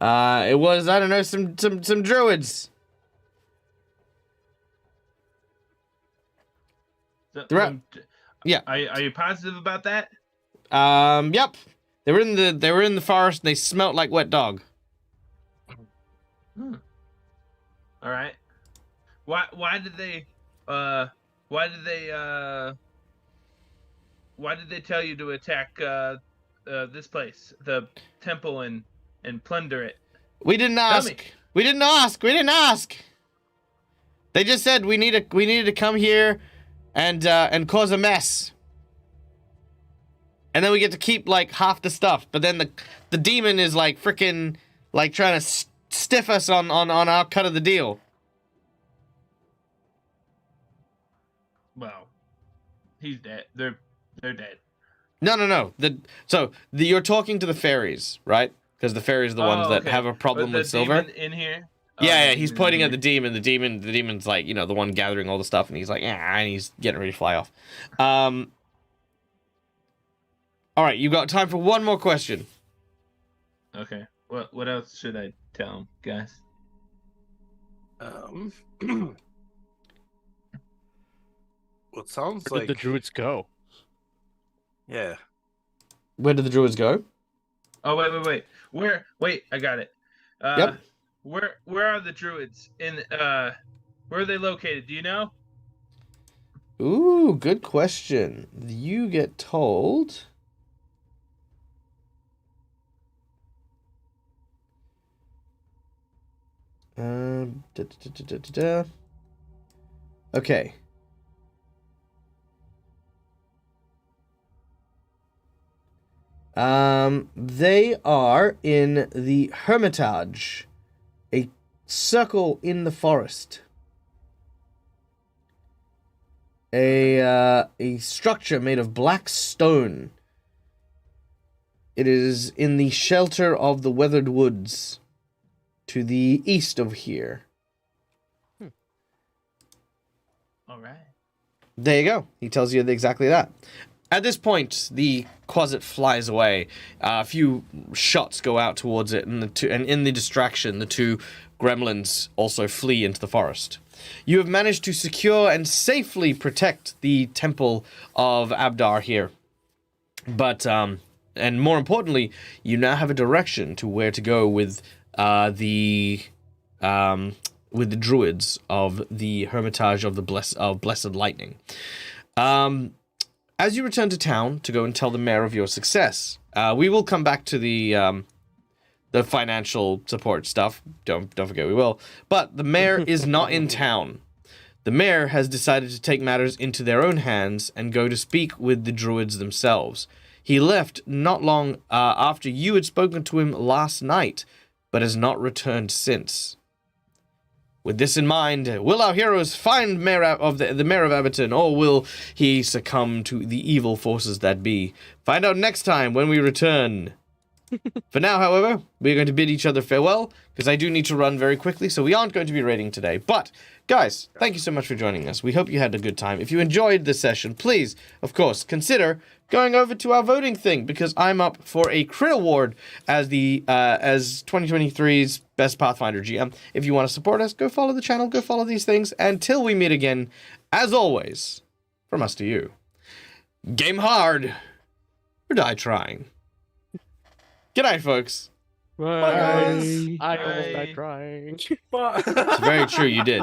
S1: It was, I don't know, some druids. Yeah.
S4: Are you positive about that?
S1: Yep. They were in the forest and they smelt like wet dog.
S4: All right. Why did they tell you to attack this place, the temple, and plunder it?
S1: We didn't
S4: Tell
S1: ask.
S4: me.
S1: We didn't ask. They just said we needed to come here and cause a mess. And then we get to keep like half the stuff, but then the demon is like freaking like trying to stiff us on our cut of the deal.
S4: Well, he's dead. They're dead.
S1: No. You're talking to the fairies, right? Because the fairies are the ones that
S4: okay.
S1: have a problem
S4: But
S1: with silver.
S4: demon in here.
S1: Yeah,
S4: the
S1: he's
S4: demon
S1: pointing
S4: in
S1: at the demon. The demon's like, you know, the one gathering all the stuff, and he's like, and he's getting ready to fly off. All right, you've got time for one more question.
S4: Okay. What else should I tell him, guys?
S2: Well, it sounds
S6: Where
S2: like
S6: did the druids go?
S2: Yeah.
S1: Where did the druids go?
S4: Oh wait. Wait, I got it.
S1: Yep.
S4: Where are the druids? Where are they located? Do you know?
S1: Ooh, good question. You get told. Okay. They are in the Hermitage, a circle in the forest. A structure made of black stone. It is in the shelter of the weathered woods to the east of here.
S4: All right.
S1: There you go. He tells you exactly that. At this point, the Quasit flies away. A few shots go out towards it, and in the distraction, the two gremlins also flee into the forest. You have managed to secure and safely protect the temple of Abdar here. But, and more importantly, you now have a direction to where to go with the druids of the Hermitage of the Blessed Lightning. As you return to town to go and tell the mayor of your success, we will come back to the financial support stuff. Don't forget we will. But the mayor is not in town. The mayor has decided to take matters into their own hands and go to speak with the druids themselves. He left not long after you had spoken to him last night, but has not returned since. With this in mind, will our heroes find the mayor of Abberton, or will he succumb to the evil forces that be? Find out next time when we return. For now, however, we're going to bid each other farewell, because I do need to run very quickly, so we aren't going to be raiding today. But, guys, thank you so much for joining us. We hope you had a good time. If you enjoyed this session, please, of course, consider going over to our voting thing, because I'm up for a crit award as 2023's Best Pathfinder GM. If you want to support us, go follow the channel, go follow these things. Until we meet again, as always, from us to you, game hard, or die trying. Good night, folks.
S6: Bye.
S2: guys.
S6: I almost
S4: Bye.
S6: died trying.
S2: But
S1: It's very true, you did.